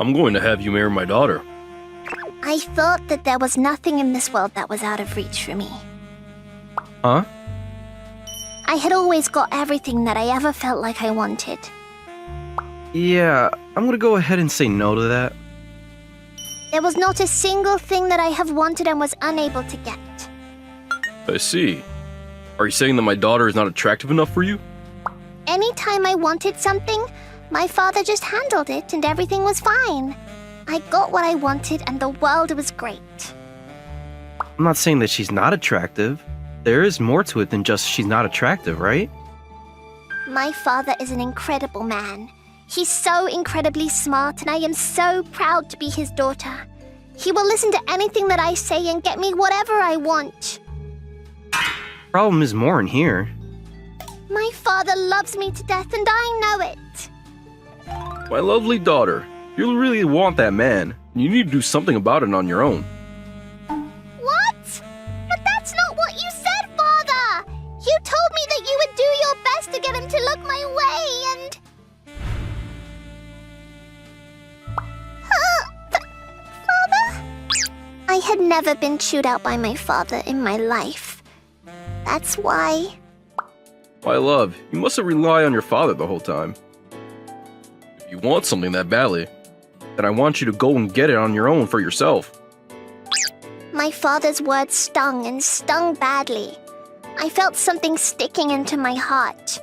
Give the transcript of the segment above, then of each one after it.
I'm going to have you marry my daughter. I thought that there was nothing in this world that was out of reach for me. Huh? I had always got everything that I ever felt like I wanted. Yeah, I'm gonna go ahead and say no to that. There was not a single thing that I have wanted and was unable to get. I see. Are you saying that my daughter is not attractive enough for you? Anytime I wanted something, my father just handled it and everything was fine. I got what I wanted and the world was great. I'm not saying that she's not attractive. There is more to it than just she's not attractive, right? My father is an incredible man. He's so incredibly smart and I am so proud to be his daughter. He will listen to anything that I say and get me whatever I want. Problem is more in here. My father loves me to death and I know it. My lovely daughter, you really want that man. You need to do something about it on your own. What? But that's not what you said, Father! You told me that you would do your best to get him to look my way and... Father? I had never been chewed out by my father in my life. That's why... My love, you mustn't rely on your father the whole time. If you want something that badly, then I want you to go and get it on your own for yourself. My father's words stung and stung badly. I felt something sticking into my heart.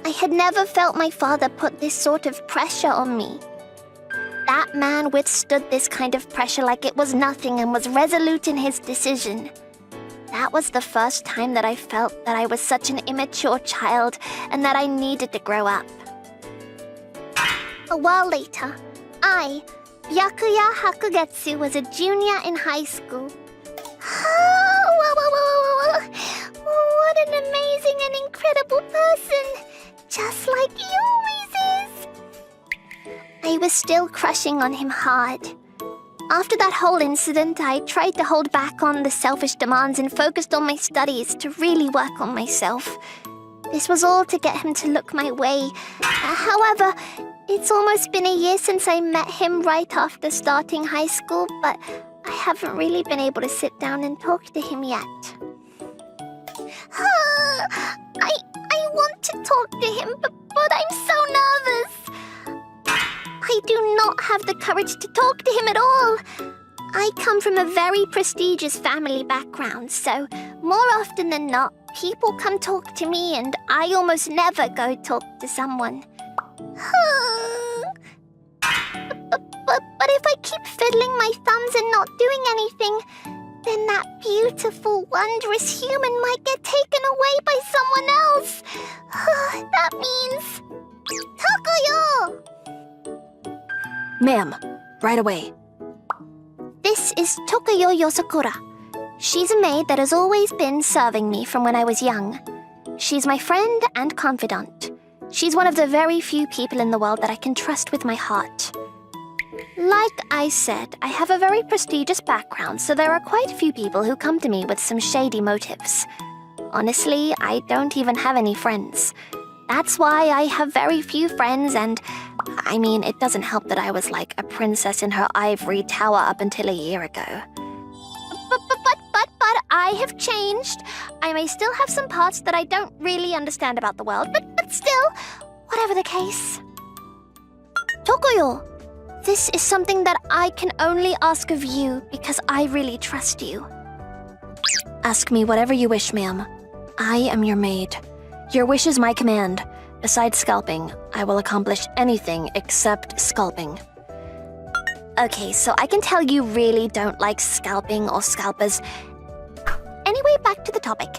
I had never felt my father put this sort of pressure on me. That man withstood this kind of pressure like it was nothing and was resolute in his decision. That was the first time that I felt that I was such an immature child and that I needed to grow up. A while later, I, Byakuya Hakugetsu, was a junior in high school. What an amazing and incredible person! Just like you always is! I was still crushing on him hard. After that whole incident, I tried to hold back on the selfish demands and focused on my studies to really work on myself. This was all to get him to look my way. However, it's almost been a year since I met him right after starting high school, but I haven't really been able to sit down and talk to him yet. I want to talk to him, but I'm so nervous. I do not have the courage to talk to him at all. I come from a very prestigious family background, so more often than not, people come talk to me and I almost never go talk to someone. But if I keep fiddling my thumbs and not doing anything, then that beautiful, wondrous human might get taken away by someone else. That means... Takuyo! Ma'am, right away. This is Tokuyo Yosakura. She's a maid that has always been serving me from when I was young. She's my friend and confidant. She's one of the very few people in the world that I can trust with my heart. Like I said, I have a very prestigious background, so there are quite a few people who come to me with some shady motives. Honestly, I don't even have any friends. That's why I have very few friends and... I mean, it doesn't help that I was like a princess in her ivory tower up until a year ago. But I have changed. I may still have some parts that I don't really understand about the world, but still, whatever the case. Tokuyo, this is something that I can only ask of you because I really trust you. Ask me whatever you wish, ma'am. I am your maid. Your wish is my command. Besides scalping, I will accomplish anything except scalping. Okay, so I can tell you really don't like scalping or scalpers. Anyway, back to the topic.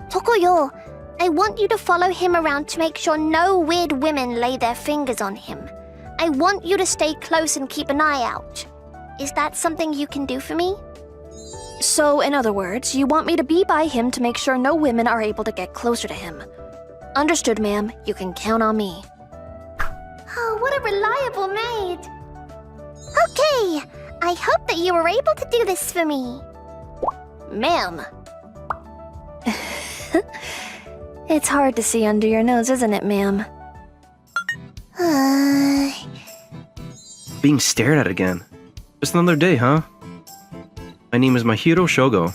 Tokuyo, I want you to follow him around to make sure no weird women lay their fingers on him. I want you to stay close and keep an eye out. Is that something you can do for me? So, in other words, you want me to be by him to make sure no women are able to get closer to him. Understood, ma'am. You can count on me. Oh, what a reliable maid. Okay, I hope that you were able to do this for me. Ma'am. It's hard to see under your nose, isn't it, ma'am? being stared at again. Just another day, huh? My name is Mahiro Shogo.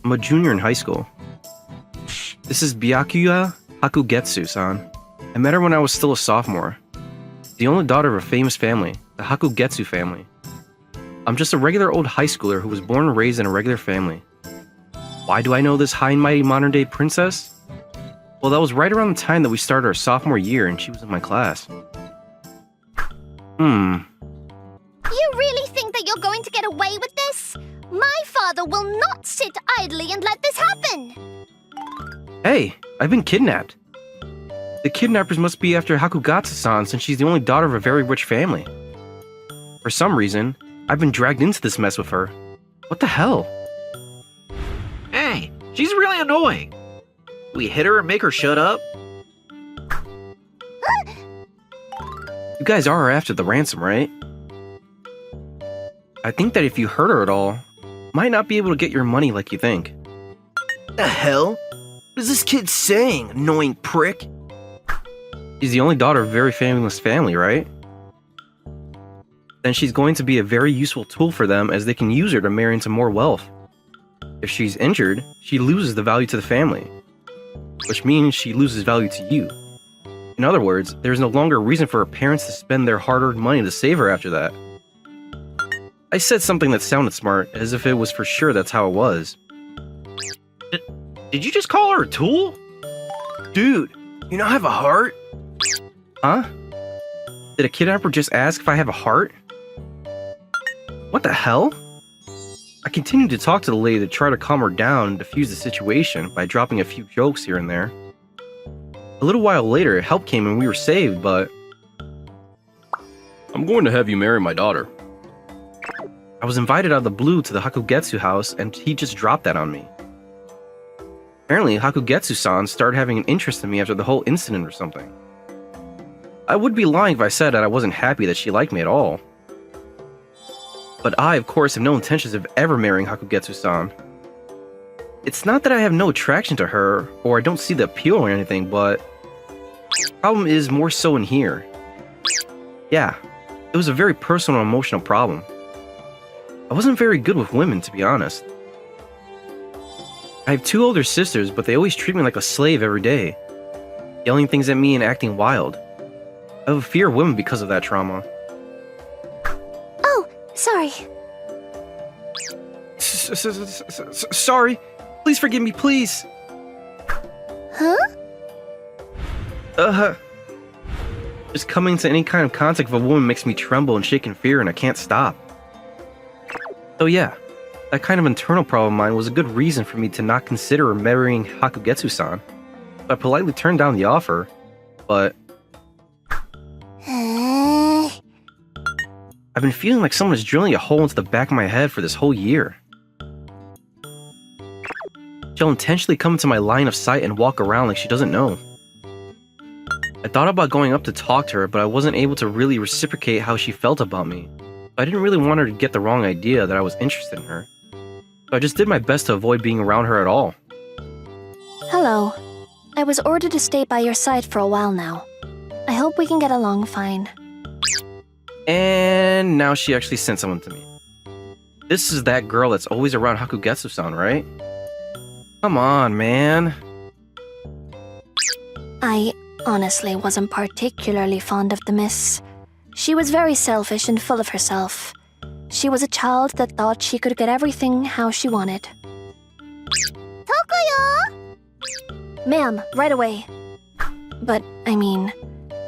I'm a junior in high school. This is Byakuya Hakugetsu-san. I met her when I was still a sophomore. The only daughter of a famous family, the Hakugetsu family. I'm just a regular old high schooler who was born and raised in a regular family. Why do I know this high and mighty modern-day princess? Well, that was right around the time that we started our sophomore year and she was in my class. You really think that you're going to get away with this? My father will not sit idly and let this happen! Hey, I've been kidnapped. The kidnappers must be after Hakugatsu-san since she's the only daughter of a very rich family. For some reason, I've been dragged into this mess with her. What the hell? Hey, she's really annoying. We hit her and make her shut up? You guys are after the ransom, right? I think that if you hurt her at all, might not be able to get your money like you think. The hell? What is this kid saying, annoying prick? She's the only daughter of a very famous family, right? Then she's going to be a very useful tool for them as they can use her to marry into more wealth. If she's injured, she loses the value to the family, which means she loses value to you. In other words, there's no longer a reason for her parents to spend their hard-earned money to save her after that. I said something that sounded smart, as if it was for sure that's how it was. Did you just call her a tool? Dude, you not have a heart? Huh? Did a kidnapper just ask if I have a heart? What the hell? I continued to talk to the lady to try to calm her down and defuse the situation by dropping a few jokes here and there. A little while later, help came and we were saved, but... I'm going to have you marry my daughter. I was invited out of the blue to the Hakugetsu house and he just dropped that on me. Apparently, Hakugetsu-san started having an interest in me after the whole incident or something. I would be lying if I said that I wasn't happy that she liked me at all. But I, of course, have no intentions of ever marrying Hakugetsu-san. It's not that I have no attraction to her, or I don't see the appeal or anything, but... the problem is more so in here. Yeah, it was a very personal and emotional problem. I wasn't very good with women, to be honest. I have 2 older sisters, but they always treat me like a slave every day, yelling things at me and acting wild. I have a fear of women because of that trauma. Oh, sorry. Sorry. Please forgive me, please. Huh? Just coming to any kind of contact with a woman makes me tremble and shake in fear, and I can't stop. So yeah, that kind of internal problem of mine was a good reason for me to not consider marrying Hakugetsu-san. I politely turned down the offer, but... I've been feeling like someone is drilling a hole into the back of my head for this whole year. She'll intentionally come into my line of sight and walk around like she doesn't know. I thought about going up to talk to her, but I wasn't able to really reciprocate how she felt about me. I didn't really want her to get the wrong idea that I was interested in her. So I just did my best to avoid being around her at all. Hello. I was ordered to stay by your side for a while now. I hope we can get along fine. And now she actually sent someone to me. This is that girl that's always around Hakugetsu-san, right? Come on, man. I honestly wasn't particularly fond of the miss. She was very selfish and full of herself. She was a child that thought she could get everything how she wanted. Tokuyo! Ma'am, right away. But, I mean,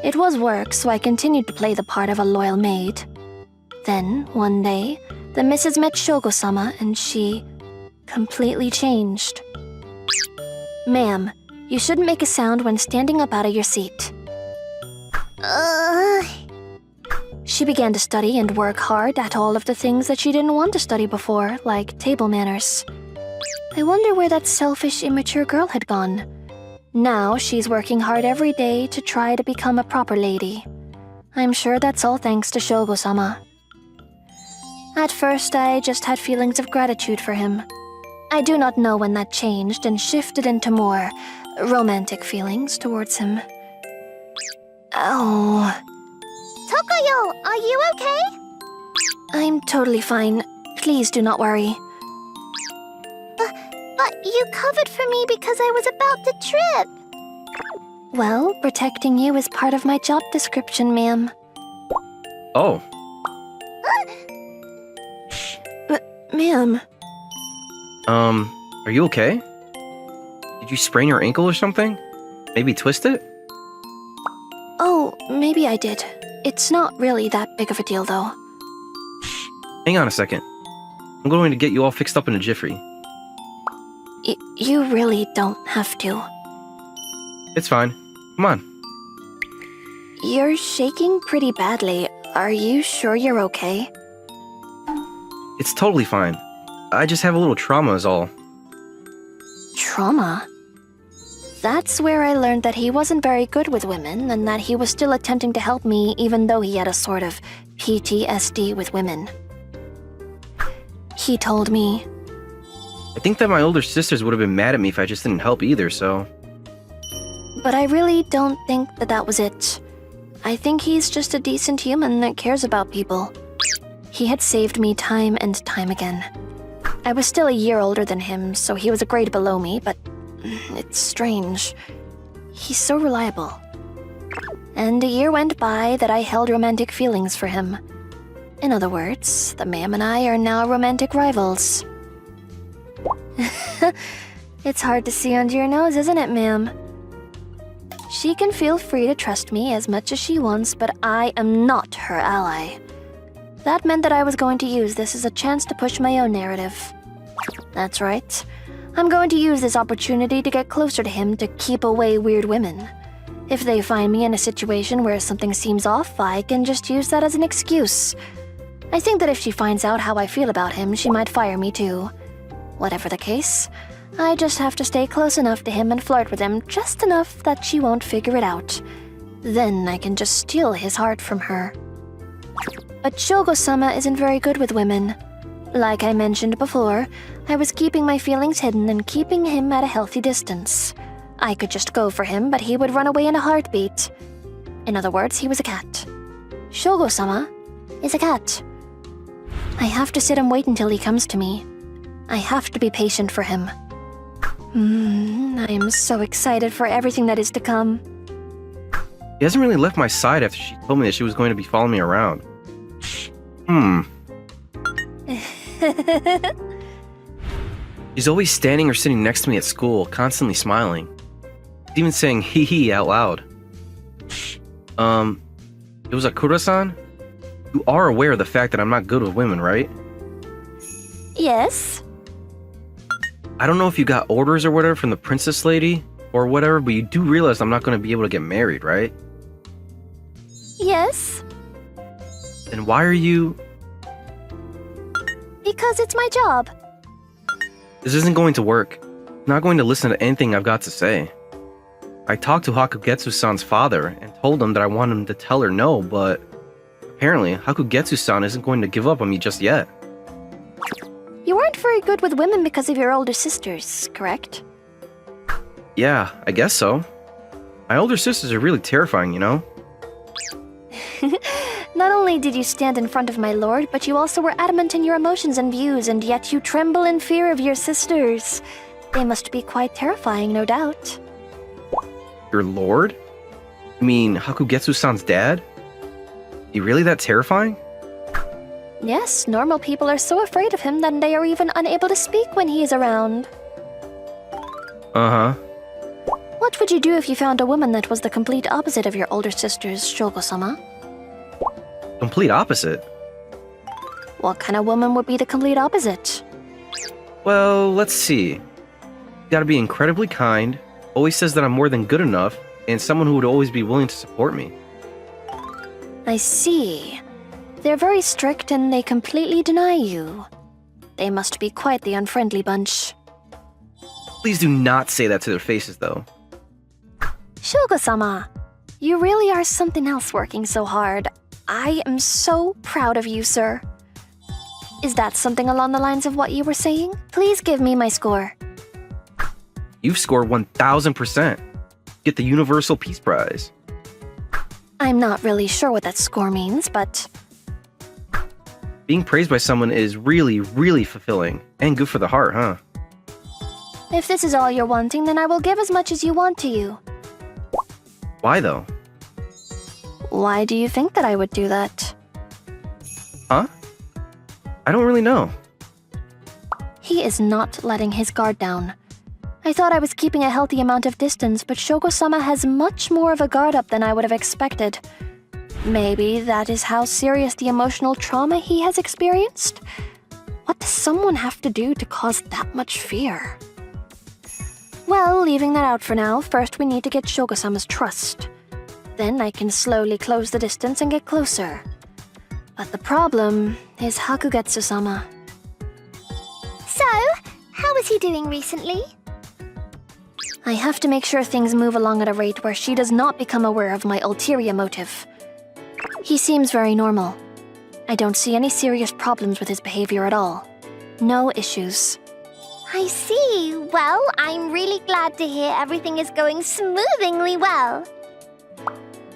it was work, so I continued to play the part of a loyal maid. Then, one day, the missus met Shogo-sama and she completely changed. Ma'am, you shouldn't make a sound when standing up out of your seat. She began to study and work hard at all of the things that she didn't want to study before, like table manners. I wonder where that selfish, immature girl had gone. Now she's working hard every day to try to become a proper lady. I'm sure that's all thanks to Shogo-sama. At first, I just had feelings of gratitude for him. I do not know when that changed and shifted into more romantic feelings towards him. Oh. Tokuyo, are you okay? I'm totally fine. Please do not worry. But you covered for me because I was about to trip. Well, protecting you is part of my job description, ma'am. Oh, But, ma'am, are you okay? Did you sprain your ankle or something? Maybe twist it? oh, maybe I did. It's not really that big of a deal, though. Hang on a second. I'm going to get you all fixed up in a jiffy. You really don't have to. It's fine. Come on. You're shaking pretty badly. Are you sure you're okay? It's totally fine. I just have a little trauma is all. Trauma? That's where I learned that he wasn't very good with women and that he was still attempting to help me even though he had a sort of PTSD with women. He told me, I think that my older sisters would have been mad at me if I just didn't help either, so... but I really don't think that that was it. I think he's just a decent human that cares about people. He had saved me time and time again. I was still a year older than him, so he was a grade below me, but it's strange. He's so reliable. And a year went by that I held romantic feelings for him. In other words, the ma'am and I are now romantic rivals. It's hard to see under your nose, isn't it, ma'am? She can feel free to trust me as much as she wants, but I am not her ally. That meant that I was going to use this as a chance to push my own narrative. That's right. I'm going to use this opportunity to get closer to him to keep away weird women. If they find me in a situation where something seems off, I can just use that as an excuse. I think that if she finds out how I feel about him, she might fire me too. Whatever the case, I just have to stay close enough to him and flirt with him just enough that she won't figure it out. Then I can just steal his heart from her. But Shogo-sama isn't very good with women. Like I mentioned before, I was keeping my feelings hidden and keeping him at a healthy distance. I could just go for him, but he would run away in a heartbeat. In other words, he was a cat. Shogo-sama is a cat. I have to sit and wait until he comes to me. I have to be patient for him. I am so excited for everything that is to come. He hasn't really left my side after she told me that she was going to be following me around. He's always standing or sitting next to me at school, constantly smiling. He's even saying hee hee out loud. It was Akura-san? You are aware of the fact that I'm not good with women, right? Yes? I don't know if you got orders or whatever from the princess lady or whatever, but you do realize I'm not going to be able to get married, right? Yes, Then why are you... because it's my job. This isn't going to work. I'm not going to listen to anything I've got to say. I talked to Hakugetsu-san's father and told him that I want him to tell her no, but apparently Hakugetsu-san isn't going to give up on me just yet. You weren't very good with women because of your older sisters, correct? Yeah, I guess so. My older sisters are really terrifying, you know? Not only did you stand in front of my lord, but you also were adamant in your emotions and views, and yet you tremble in fear of your sisters. They must be quite terrifying, no doubt. Your lord? You mean Hakugetsu-san's dad? He really that terrifying? Yes, normal people are so afraid of him that they are even unable to speak when he is around. Uh-huh. What would you do if you found a woman that was the complete opposite of your older sisters, Shogo-sama? Complete opposite. What kind of woman would be the complete opposite? Well, let's see. You gotta be incredibly kind, always says that I'm more than good enough, and someone who would always be willing to support me. I see. They're very strict and they completely deny you. They must be quite the unfriendly bunch. Please do not say that to their faces, though. Shogo-sama, you really are something else working so hard. I am so proud of you, sir. Is that something along the lines of what you were saying? Please give me my score. You've scored 1000%. Get the Universal Peace Prize. I'm not really sure what that score means, but... Being praised by someone is really, really fulfilling. And good for the heart, huh? If this is all you're wanting, then I will give as much as you want to you. Why though? Why do you think that I would do that? Huh? I don't really know. He is not letting his guard down. I thought I was keeping a healthy amount of distance, but Shogo-sama has much more of a guard up than I would have expected. Maybe that is how serious the emotional trauma he has experienced? What does someone have to do to cause that much fear? Well, leaving that out for now, first we need to get Shogo-sama's trust. Then I can slowly close the distance and get closer. But the problem is Hakugetsu-sama. So, how is he doing recently? I have to make sure things move along at a rate where she does not become aware of my ulterior motive. He seems very normal. I don't see any serious problems with his behavior at all. No issues. I see. Well, I'm really glad to hear everything is going smoothly well.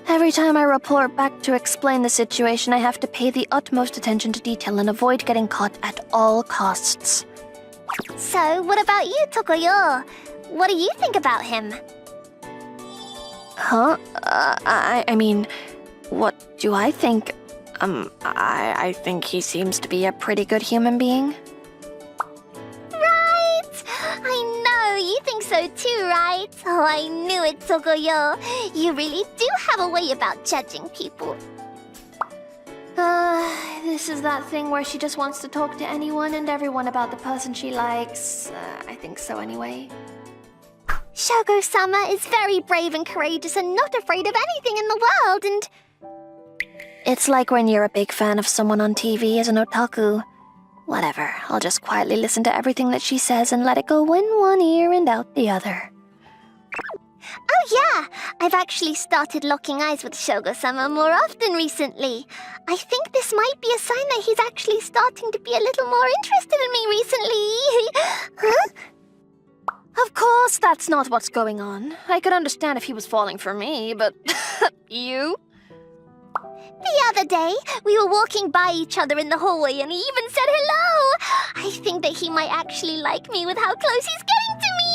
Every time I report back to explain the situation, I have to pay the utmost attention to detail and avoid getting caught at all costs. So, what about you, Tokoyo? What do you think about him? Huh? I mean, what do I think? I think he seems to be a pretty good human being. Right! I know, you think so too, right? Oh, I knew it, Tokoyo. You really do have a way about judging people. This is that thing where she just wants to talk to anyone and everyone about the person she likes. I think so anyway. Shogo-sama is very brave and courageous and not afraid of anything in the world, and... It's like when you're a big fan of someone on TV as an otaku. Whatever, I'll just quietly listen to everything that she says and let it go in one ear and out the other. Oh yeah, I've actually started locking eyes with Shogo-sama more often recently. I think this might be a sign that he's actually starting to be a little more interested in me recently. Huh? Of course, that's not what's going on. I could understand if he was falling for me, but... you? The other day, we were walking by each other in the hallway and he even said hello. I think that he might actually like me with how close he's getting to me.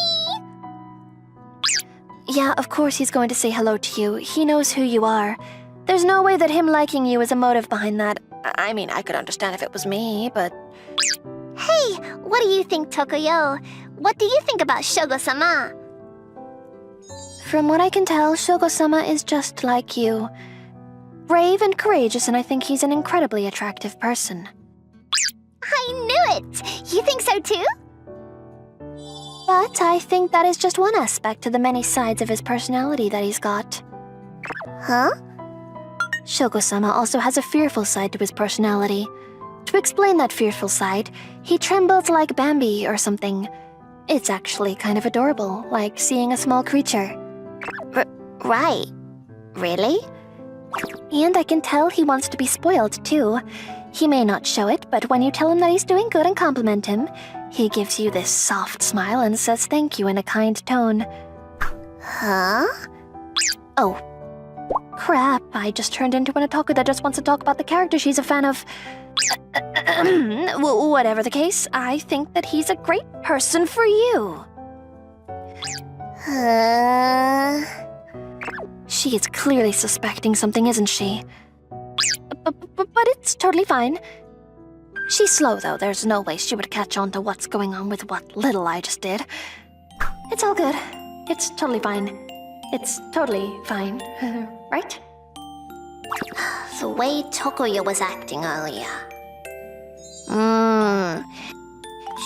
Yeah, of course he's going to say hello to you. He knows who you are. There's no way that him liking you is a motive behind that. I mean, I could understand if it was me, but... Hey, what do you think, Tokoyo? What do you think about Shogo-sama? From what I can tell, Shogo-sama is just like you. Brave and courageous, and I think he's an incredibly attractive person. I knew it! You think so too? But I think that is just one aspect to the many sides of his personality that he's got. Huh? Shogo-sama also has a fearful side to his personality. To explain that fearful side, he trembles like Bambi or something. It's actually kind of adorable, like seeing a small creature. Right. Really? And I can tell he wants to be spoiled, too. He may not show it, but when you tell him that he's doing good and compliment him, he gives you this soft smile and says thank you in a kind tone. Huh? Oh. Crap, I just turned into an otaku that just wants to talk about the character she's a fan of. Whatever the case, I think that he's a great person for you. She is clearly suspecting something, isn't she? But it's totally fine. She's slow, though. There's no way she would catch on to what's going on with what little I just did. It's all good. It's totally fine. It's totally fine. Right? The way Tokoyo was acting earlier.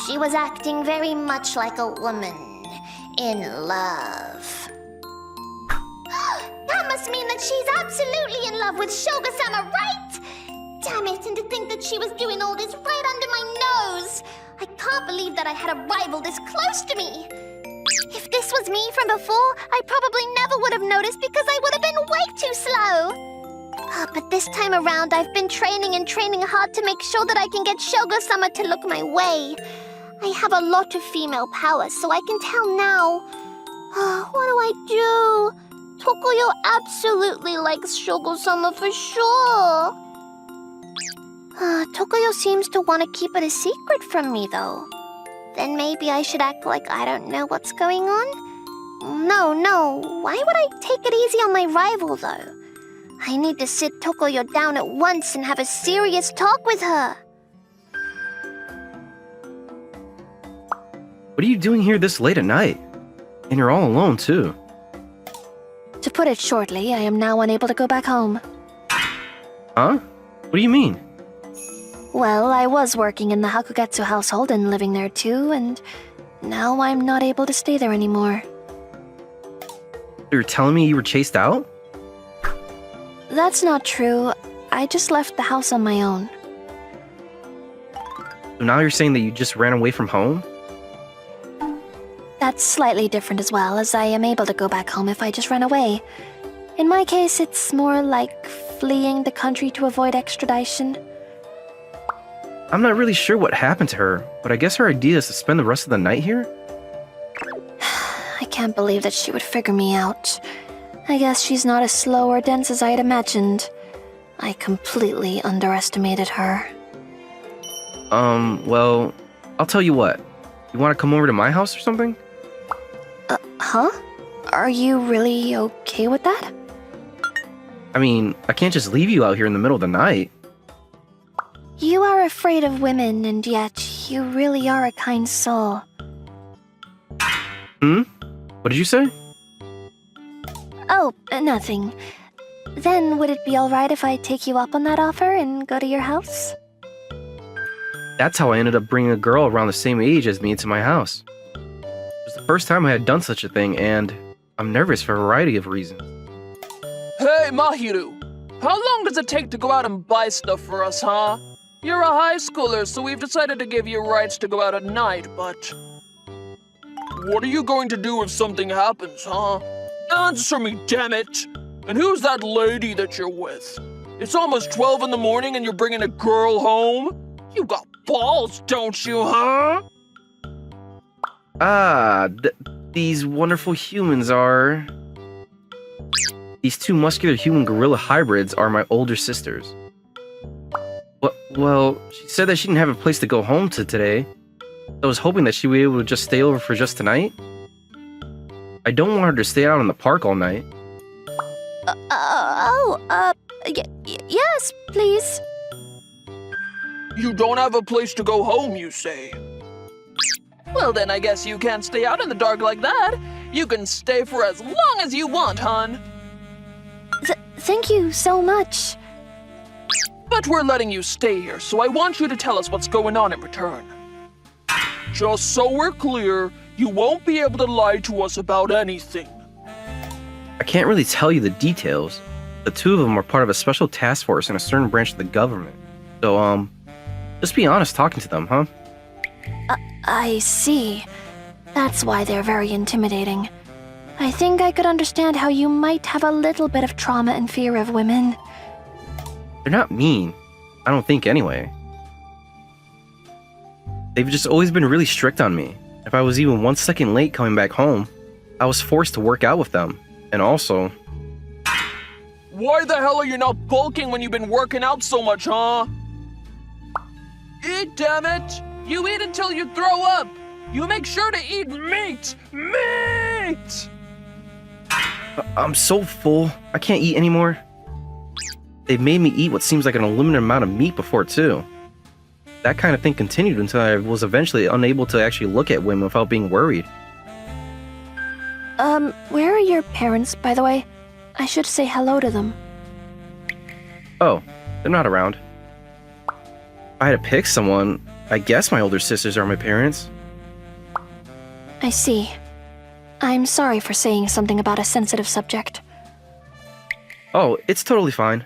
She was acting very much like a woman in love. That must mean that she's absolutely in love with Shogo-sama, right? Damn it, and to think that she was doing all this right under my nose. I can't believe that I had a rival this close to me. If this was me from before, I probably never would have noticed because I would have been way too slow. But this time around, I've been training and training hard to make sure that I can get Shogo-sama to look my way. I have a lot of female power, so I can tell now. What do I do? Tokoyo absolutely likes Shogo-sama for sure. Tokoyo seems to want to keep it a secret from me, though. Then maybe I should act like I don't know what's going on? No, why would I take it easy on my rival, though? I need to sit Tokoyo down at once and have a serious talk with her. What are you doing here this late at night? And you're all alone, too. To put it shortly, I am now unable to go back home. Huh? What do you mean? Well, I was working in the Hakugetsu household and living there too, and now I'm not able to stay there anymore. You're telling me you were chased out? That's not true. I just left the house on my own. So now you're saying that you just ran away from home? That's slightly different as well, as I am able to go back home if I just run away. In my case, it's more like fleeing the country to avoid extradition. I'm not really sure what happened to her, but I guess her idea is to spend the rest of the night here? I can't believe that she would figure me out. I guess she's not as slow or dense as I had imagined. I completely underestimated her. Well, I'll tell you what. You want to come over to my house or something? Huh? Are you really okay with that? I mean, I can't just leave you out here in the middle of the night. You are afraid of women, and yet you really are a kind soul. What did you say? Oh, nothing. Then would it be alright if I take you up on that offer and go to your house? That's how I ended up bringing a girl around the same age as me into my house. It was the first time I had done such a thing, and I'm nervous for a variety of reasons. Hey, Mahiru! How long does it take to go out and buy stuff for us, huh? You're a high schooler, so we've decided to give you rights to go out at night, but... What are you going to do if something happens, huh? Answer me, damn it! And who's that lady that you're with? It's almost 12 in the morning and you're bringing a girl home? You got balls, don't you, huh? These wonderful humans are... These two muscular human gorilla hybrids are my older sisters. Well, she said that she didn't have a place to go home to today. I was hoping that she would be able to just stay over for just tonight. I don't want her to stay out in the park all night. Yes, please. You don't have a place to go home, you say? Well, then I guess you can't stay out in the dark like that. You can stay for as long as you want, hon. Thank you so much. But we're letting you stay here, so I want you to tell us what's going on in return. Just so we're clear, you won't be able to lie to us about anything. I can't really tell you the details. The two of them are part of a special task force in a certain branch of the government. So, just be honest talking to them, huh? I see. That's why they're very intimidating. I think I could understand how you might have a little bit of trauma and fear of women. They're not mean. I don't think anyway. They've just always been really strict on me. If I was even 1 second late coming back home, I was forced to work out with them. And also... Why the hell are you not bulking when you've been working out so much, huh? Eat, damn it! You eat until you throw up! You make sure to eat meat! Meat! I'm so full. I can't eat anymore. They've made me eat what seems like an unlimited amount of meat before, too. That kind of thing continued until I was eventually unable to actually look at women without being worried. Where are your parents, by the way? I should say hello to them. Oh, they're not around. If I had to pick someone, I guess my older sisters are my parents. I see. I'm sorry for saying something about a sensitive subject. Oh, it's totally fine.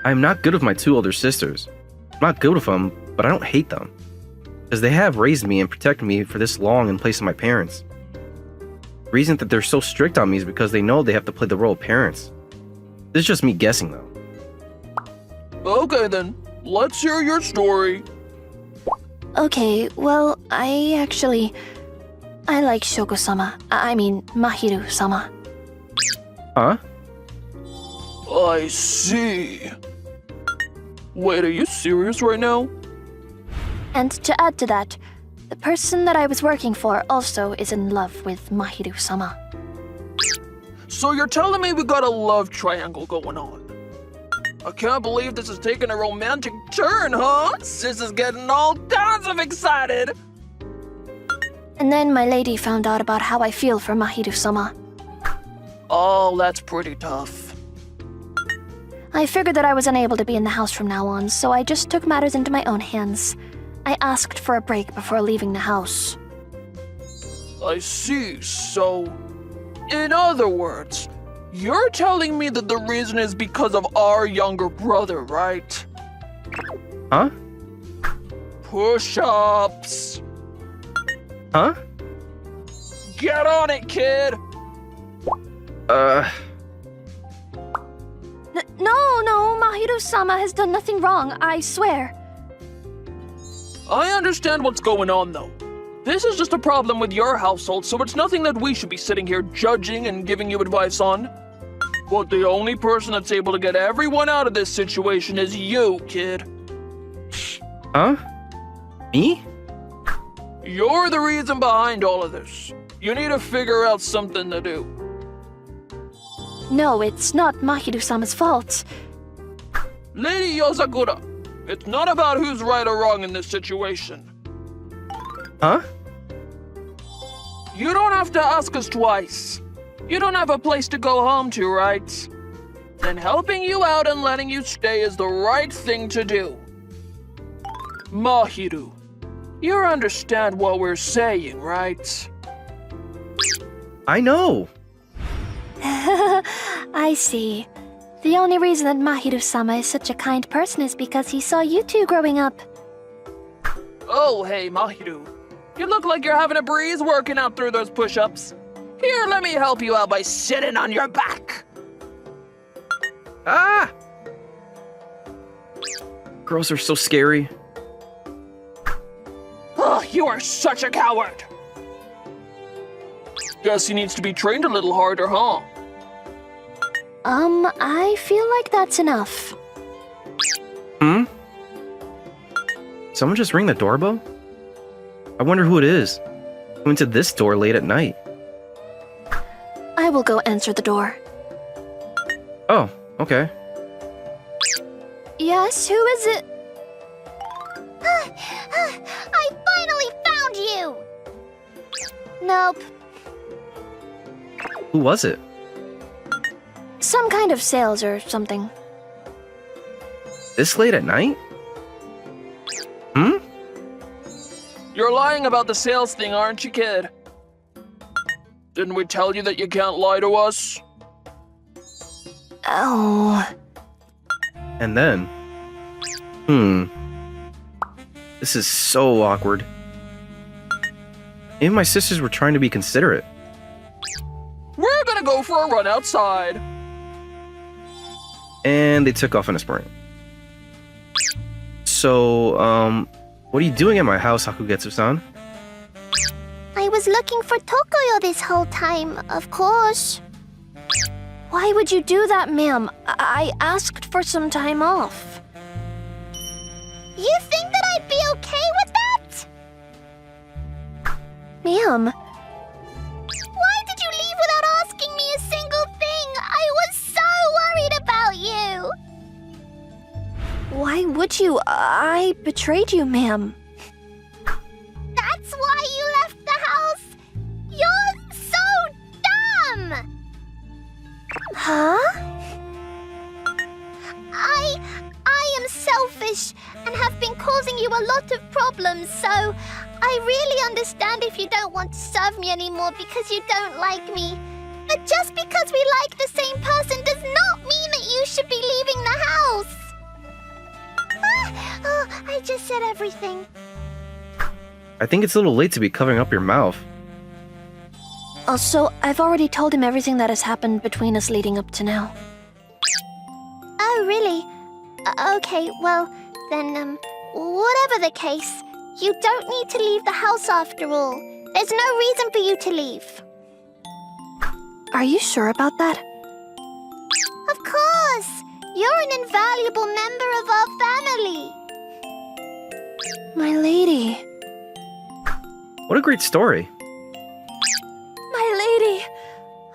I'm not good with my two older sisters. I'm not good with them, but I don't hate them. Because they have raised me and protected me for this long in place of my parents. The reason that they're so strict on me is because they know they have to play the role of parents. This is just me guessing, though. Okay then, let's hear your story. Okay, well, I like Shoko-sama. I mean, Mahiru-sama. Huh? I see. Wait, are you serious right now? And to add to that, the person that I was working for also is in love with Mahiru-sama. So you're telling me we got a love triangle going on? I can't believe this is taking a romantic turn, huh? Sis is getting all kinds of excited. And then my lady found out about how I feel for Mahiru-sama. Oh, that's pretty tough. I figured that I was unable to be in the house from now on, so I just took matters into my own hands. I asked for a break before leaving the house. I see, so... In other words, you're telling me that the reason is because of our younger brother, right? Huh? Push-ups! Huh? Get on it, kid! No, Mahiru-sama has done nothing wrong, I swear. I understand what's going on, though. This is just a problem with your household, so it's nothing that we should be sitting here judging and giving you advice on. But the only person that's able to get everyone out of this situation is you, kid. Huh? Me? You're the reason behind all of this. You need to figure out something to do. No, it's not Mahiru-sama's fault. Lady Yosakura, it's not about who's right or wrong in this situation. Huh? You don't have to ask us twice. You don't have a place to go home to, right? Then helping you out and letting you stay is the right thing to do. Mahiru, you understand what we're saying, right? I know. I see. The only reason that Mahiru-sama is such a kind person is because he saw you two growing up. Oh, hey, Mahiru. You look like you're having a breeze working out through those push-ups. Here, let me help you out by sitting on your back. Ah! Girls are so scary. Oh, you are such a coward. Guess he needs to be trained a little harder, huh? I feel like that's enough. Hmm? Someone just ring the doorbell? I wonder who it is. Who went to this door late at night? I will go answer the door. Oh, okay. Yes, who is it? I finally found you! Nope. Who was it? Some kind of sales or something. This late at night? Hmm? You're lying about the sales thing, aren't you, kid? Didn't we tell you that you can't lie to us? Oh. And then... This is so awkward. Maybe my sisters were trying to be considerate. We're gonna go for a run outside. And they took off in a sprint. So, what are you doing at my house, Hakugetsu-san? I was looking for Tokoyo this whole time, of course. Why would you do that, ma'am? I asked for some time off. You think that I'd be okay with that? Ma'am, Why did you leave without asking me a single thing? I was so worried about you. why would you? I betrayed you, ma'am. That's why you left the house? You're so dumb! Huh? I am selfish and have been causing you a lot of problems, so I really understand if you don't want to serve me anymore because you don't like me. But just because we like the same person does not mean that you should be leaving the house. I just said everything. I think it's a little late to be covering up your mouth. Also, I've already told him everything that has happened between us leading up to now. Oh, really? Okay, well, then, whatever the case, you don't need to leave the house after all. There's no reason for you to leave. Are you sure about that? Of course! You're an invaluable member of our family. My lady. What a great story. My lady.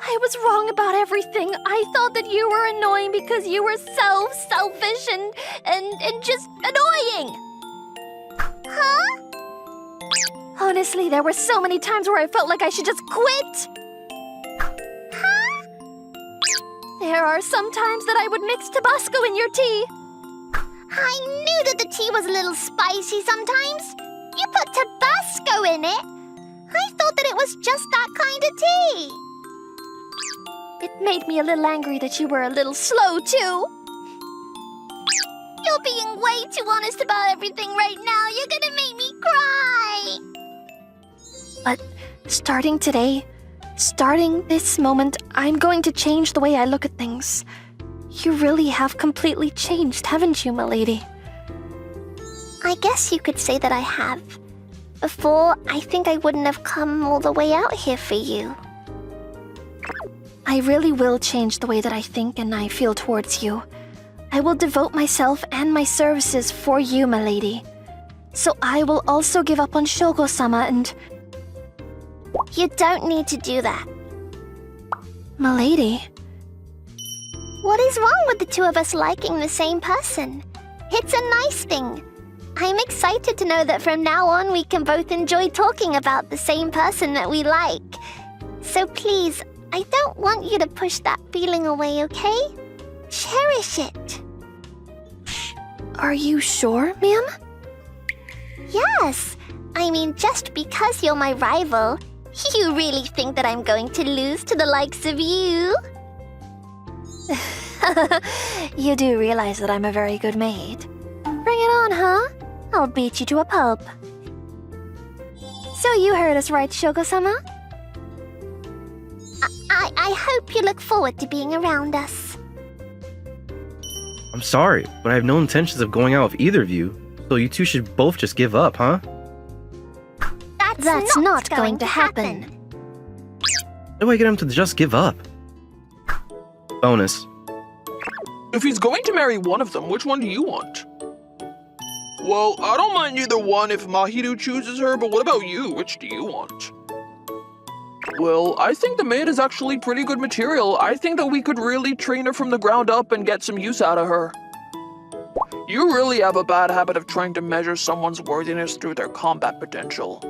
I was wrong about everything. I thought that you were annoying because you were so selfish and just annoying. Huh? Honestly, there were so many times where I felt like I should just quit. Huh? There are some times that I would mix Tabasco in your tea. I knew that the tea was a little spicy sometimes. You put Tabasco in it. I thought that it was just that kind of tea. It made me a little angry that you were a little slow, too. You're being way too honest about everything right now. You're gonna make me cry. But starting today, starting this moment, I'm going to change the way I look at things. You really have completely changed, haven't you, milady? I guess you could say that I have. Before, I think I wouldn't have come all the way out here for you. I really will change the way that I think and I feel towards you. I will devote myself and my services for you, milady. So I will also give up on Shogo-sama and... You don't need to do that. Milady? What is wrong with the two of us liking the same person? It's a nice thing. I'm excited to know that from now on we can both enjoy talking about the same person that we like. So please, I don't want you to push that feeling away, okay? Cherish it. Are you sure, ma'am? Yes. I mean, just because you're my rival, you really think that I'm going to lose to the likes of you? You do realize that I'm a very good maid. Bring it on, huh? I'll beat you to a pulp. So you heard us right, Shogo-sama? I hope you look forward to being around us. I'm sorry, but I have no intentions of going out with either of you, so you two should both just give up, huh? That's not going to happen. How do I get him to just give up? Bonus. If he's going to marry one of them, which one do you want? Well, I don't mind either one if Mahiru chooses her, but what about you? Which do you want? Well, I think the maid is actually pretty good material. I think that we could really train her from the ground up and get some use out of her. You really have a bad habit of trying to measure someone's worthiness through their combat potential.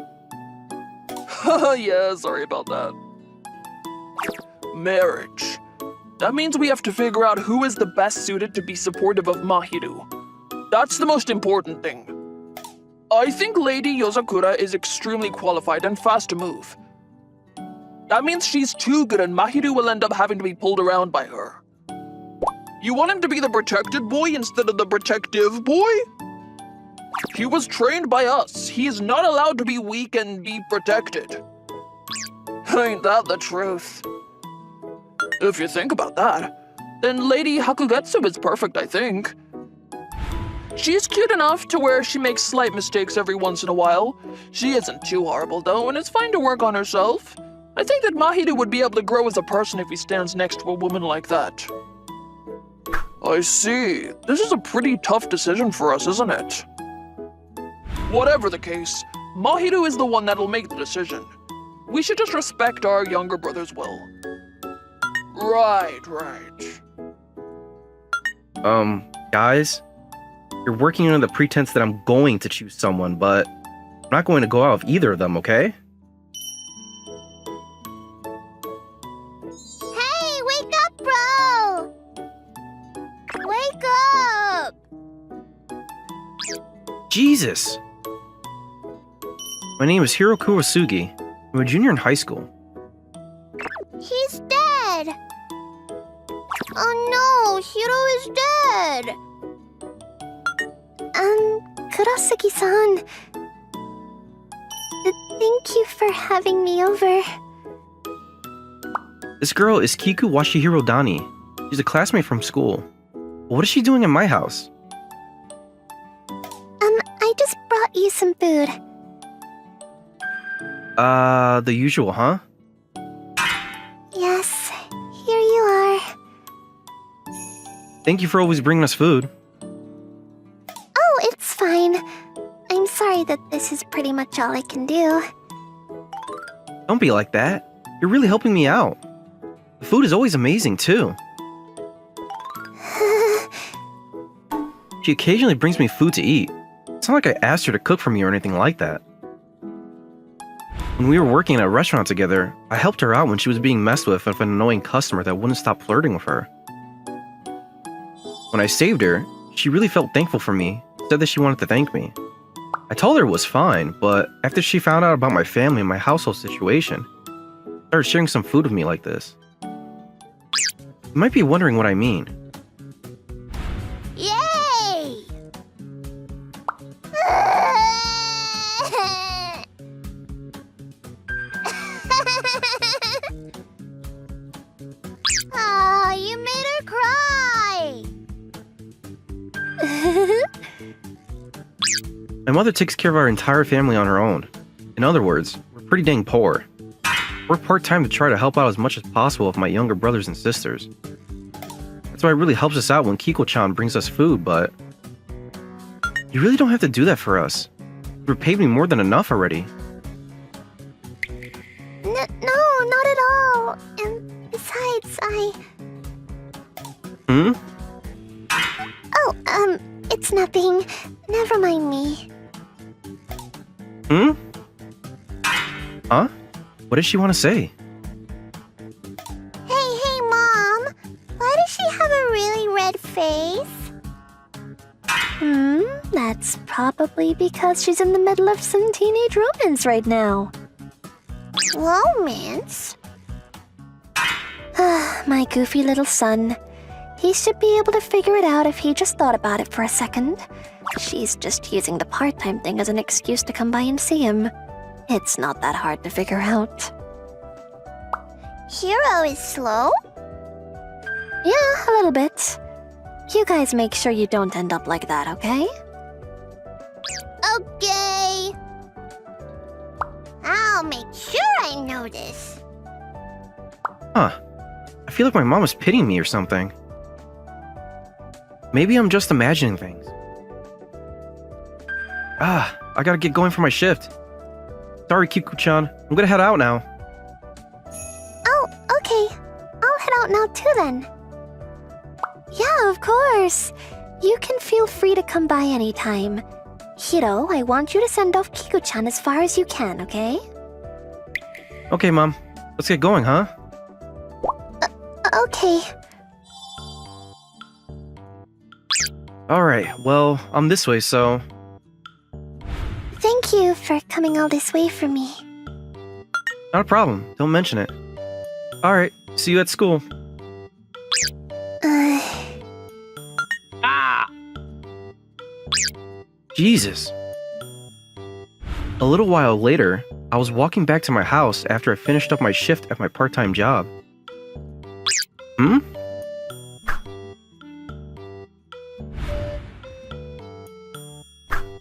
Haha, yeah, sorry about that. Marriage. That means we have to figure out who is the best suited to be supportive of Mahiru. That's the most important thing. I think Lady Yozakura is extremely qualified and fast to move. That means she's too good and Mahiru will end up having to be pulled around by her. You want him to be the protected boy instead of the protective boy? He was trained by us. He is not allowed to be weak and be protected. Ain't that the truth? If you think about that, then Lady Hakugetsu is perfect, I think. She's cute enough to where she makes slight mistakes every once in a while. She isn't too horrible though, and it's fine to work on herself. I think that Mahiru would be able to grow as a person if he stands next to a woman like that. I see. This is a pretty tough decision for us, isn't it? Whatever the case, Mahiru is the one that'll make the decision. We should just respect our younger brother's will. Right. Guys, you're working under the pretense that I'm going to choose someone, but I'm not going to go out with either of them, okay? Hey, wake up, bro! Wake up! Jesus! My name is Hiro Kurosugi. I'm a junior in high school. He's dead! Oh no, Hiro is dead! Kurosugi-san... Thank you for having me over. This girl is Kiku Washihiro Dani. She's a classmate from school. What is she doing in my house? I just brought you some food. The usual, huh? Yes, here you are. Thank you for always bringing us food. Oh, it's fine. I'm sorry that this is pretty much all I can do. Don't be like that. You're really helping me out. The food is always amazing, too. She occasionally brings me food to eat. It's not like I asked her to cook for me or anything like that. When we were working at a restaurant together, I helped her out when she was being messed with an annoying customer that wouldn't stop flirting with her. When I saved her, she really felt thankful for me, said that she wanted to thank me. I told her it was fine, but after she found out about my family and my household situation, she started sharing some food with me like this. You might be wondering what I mean. Yay! Ah, you made her cry! My mother takes care of our entire family on her own. In other words, we're pretty dang poor. Work part-time to try to help out as much as possible with my younger brothers and sisters. That's why it really helps us out when Kiko-chan brings us food, but... You really don't have to do that for us. You repaid me more than enough already. No, not at all. And besides, Oh, it's nothing. Never mind me. Huh? What does she want to say? Hey, Mom. Why does she have a really red face? That's probably because she's in the middle of some teenage romance right now. Romance? My goofy little son. He should be able to figure it out if he just thought about it for a second. She's just using the part-time thing as an excuse to come by and see him. It's not that hard to figure out. Hero is slow? Yeah, a little bit. You guys make sure you don't end up like that, okay? Okay. I'll make sure I notice. Huh. I feel like my mom is pitying me or something. Maybe I'm just imagining things. I gotta get going for my shift. Sorry, Kiko-chan. I'm gonna head out now. Oh, okay. I'll head out now too then. Yeah, of course. You can feel free to come by anytime. Hiro, I want you to send off Kiko-chan as far as you can, okay? Okay, Mom. Let's get going, huh? Okay. Alright, well, I'm this way, so... Thank you for coming all this way for me. Not a problem. Don't mention it. Alright, see you at school. Jesus. A little while later, I was walking back to my house after I finished up my shift at my part-time job. Am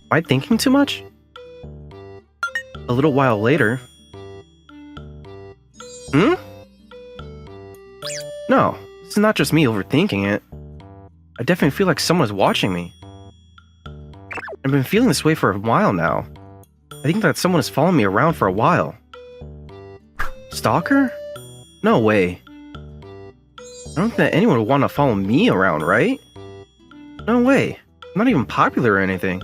I thinking too much? A little while later... No, this is not just me overthinking it. I definitely feel like someone is watching me. I've been feeling this way for a while now. I think that someone is following me around for a while. Stalker? No way. I don't think that anyone would want to follow me around, right? No way. I'm not even popular or anything.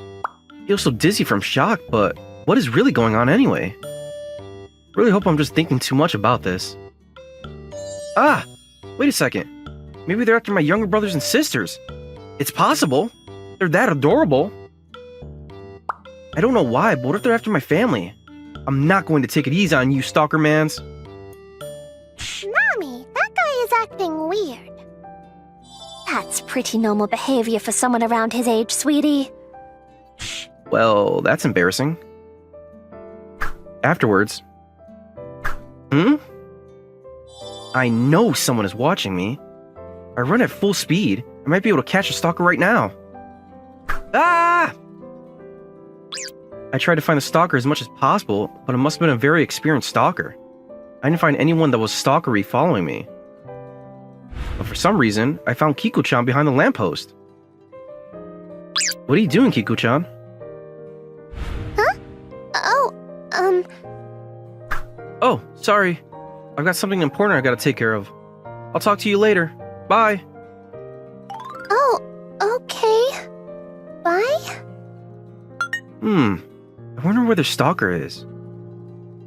I feel so dizzy from shock, but what is really going on anyway? Really hope I'm just thinking too much about this. Wait a second. Maybe they're after my younger brothers and sisters. It's possible. They're that adorable. I don't know why, but what if they're after my family? I'm not going to take it easy on you, stalker mans. Nami, that guy is acting weird. That's pretty normal behavior for someone around his age, sweetie. Well, that's embarrassing. Afterwards. I know someone is watching me. I run at full speed. I might be able to catch a stalker right now. I tried to find the stalker as much as possible, but it must have been a very experienced stalker. I didn't find anyone that was stalkery following me. But for some reason, I found Kiko-chan behind the lamppost. What are you doing, Kiko-chan? Oh, Oh, sorry. I've got something important I gotta take care of. I'll talk to you later. Bye. oh, okay. Bye? I wonder where the stalker is.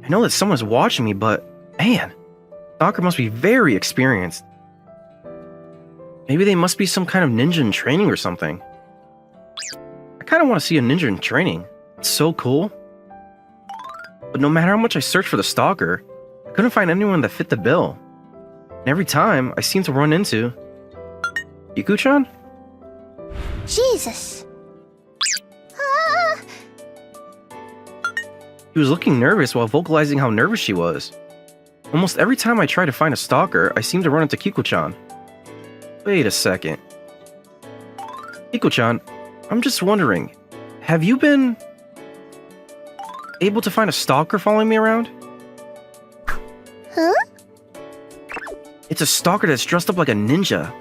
I know that someone's watching me, but man, stalker must be very experienced. Maybe they must be some kind of ninja in training or something. I kind of want to see a ninja in training. It's so cool. But no matter how much I searched for the stalker, I couldn't find anyone that fit the bill. And every time, I seem to run into... Kiko-chan? Jesus. Ah! She was looking nervous while vocalizing how nervous she was. Almost every time I try to find a stalker, I seem to run into Kiko-chan. Wait a second. Kiko-chan, I'm just wondering, have you been able to find a stalker following me around? Huh? It's a stalker that's dressed up like a ninja,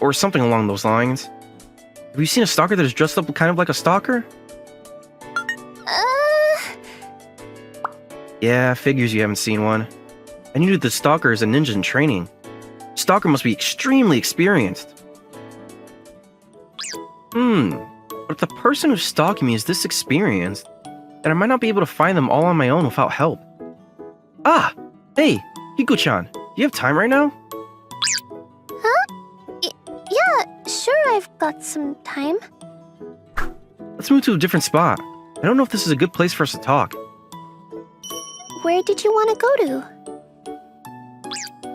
or something along those lines. Have you seen a stalker that is dressed up kind of like a stalker? Yeah, figures you haven't seen one. I knew that the stalker is a ninja in training. Stalker must be extremely experienced. But if the person who's stalking me is this experienced, then I might not be able to find them all on my own without help. Ah! Hey, Kiko-chan, do you have time right now? Yeah, sure, I've got some time. Let's move to a different spot. I don't know if this is a good place for us to talk. Where did you want to go to?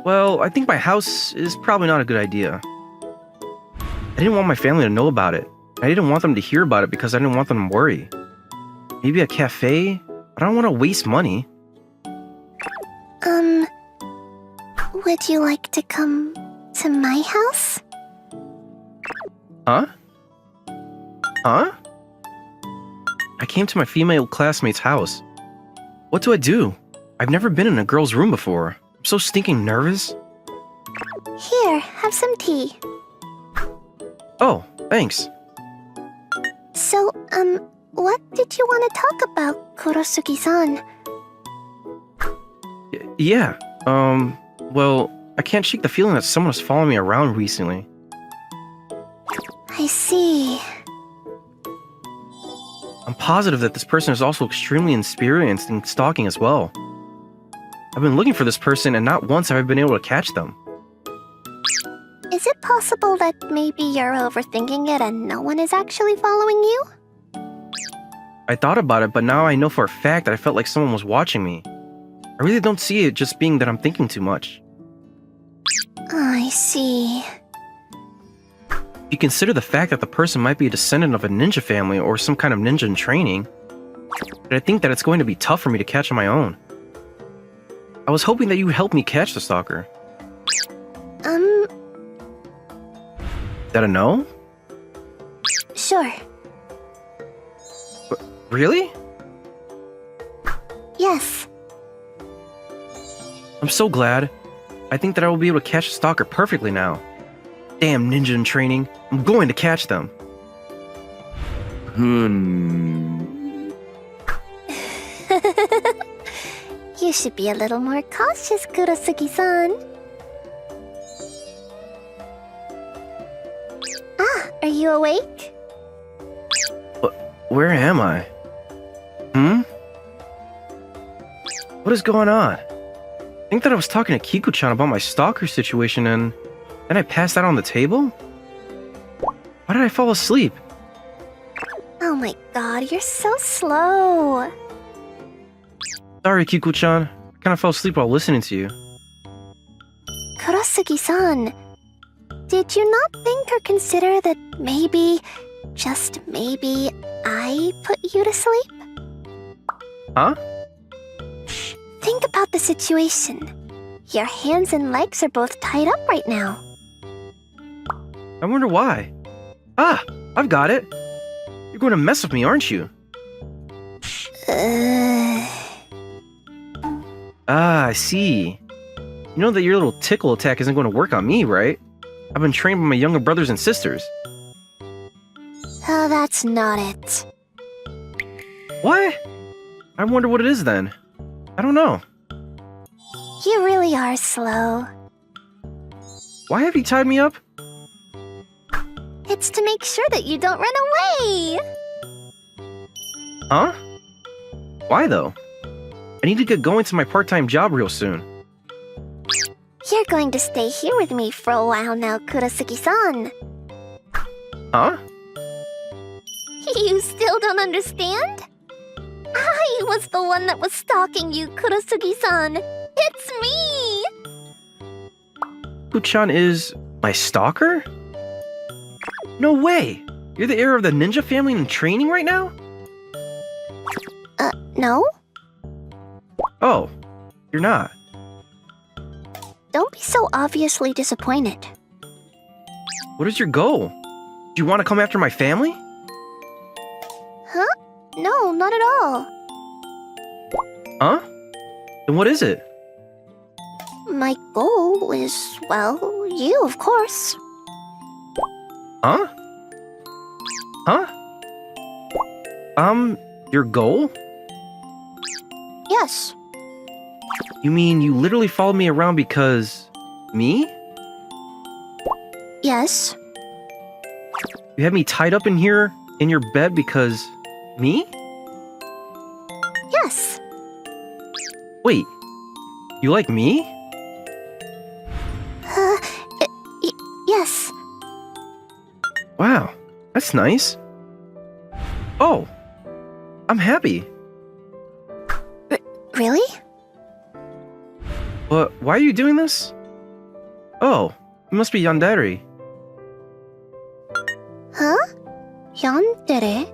Well, I think my house is probably not a good idea. I didn't want my family to know about it. I didn't want them to hear about it because I didn't want them to worry. Maybe a cafe? But I don't want to waste money. Would you like to come to my house? Huh? Huh? I came to my female classmate's house. What do I do? I've never been in a girl's room before. I'm so stinking nervous. Here, have some tea. Oh, thanks. So, what did you want to talk about, Kurosugi-san? Yeah, well, I can't shake the feeling that someone is following me around recently. I see. I'm positive that this person is also extremely experienced in stalking as well. I've been looking for this person and not once have I been able to catch them. Is it possible that maybe you're overthinking it and no one is actually following you? I thought about it, but now I know for a fact that I felt like someone was watching me. I really don't see it just being that I'm thinking too much. I see. If you consider the fact that the person might be a descendant of a ninja family or some kind of ninja in training, I think that it's going to be tough for me to catch on my own. I was hoping that you would help me catch the stalker. Is that a no? Sure. Really? Yes. I'm so glad. I think that I will be able to catch the stalker perfectly now. Damn ninja in training. I'm going to catch them. You should be a little more cautious, Kurosugi-san. Ah, are you awake? Where am I? What is going on? I think that I was talking to Kiko-chan about my stalker situation and then I passed out on the table? Why did I fall asleep? Oh my god, you're so slow. Sorry, Kiko-chan. I kind of fell asleep while listening to you. Kurosugi-san, did you not think or consider that maybe, just maybe, I put you to sleep? Huh? Think about the situation. Your hands and legs are both tied up right now. I wonder why. Ah, I've got it. You're going to mess with me, aren't you? Ah, I see. You know that your little tickle attack isn't going to work on me, right? I've been trained by my younger brothers and sisters. Oh, that's not it. What? I wonder what it is then. I don't know. You really are slow. Why have you tied me up? It's to make sure that you don't run away. Huh? Why though? I need to get going to my part-time job real soon. You're going to stay here with me for a while now, Kurasugi-san. Huh? You still don't understand? I was the one that was stalking you, Kurasugi-san. It's me! Kuchan is my stalker? No way! You're the heir of the ninja family in training right now? No? Oh, you're not. Don't be so obviously disappointed. What is your goal? Do you want to come after my family? Huh? No, not at all. Huh? Then what is it? My goal is, well, you, of course. Huh? Huh? Your goal? Yes. You mean you literally followed me around because... me? Yes. You had me tied up in here, in your bed because... me? Yes. Wait, you like me? Yes. Wow, that's nice. Oh, I'm happy. Really? But why are you doing this? Oh, you must be Yandere. Huh? Yandere?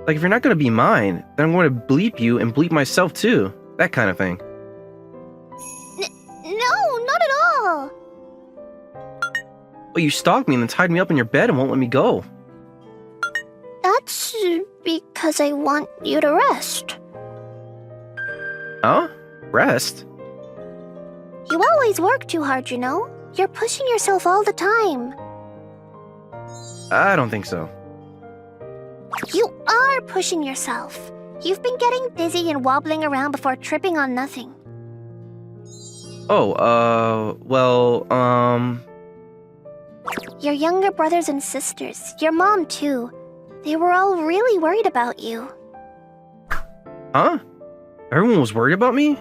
Like if you're not gonna be mine, then I'm going to bleep you and bleep myself too. That kind of thing. No, not at all. But you stalked me and then tied me up in your bed and won't let me go. That's because I want you to rest. Huh? Rest? You always work too hard, you know? You're pushing yourself all the time. I don't think so. You are pushing yourself. You've been getting dizzy and wobbling around before tripping on nothing. Oh, Your younger brothers and sisters, your mom too, they were all really worried about you. Huh? Everyone was worried about me?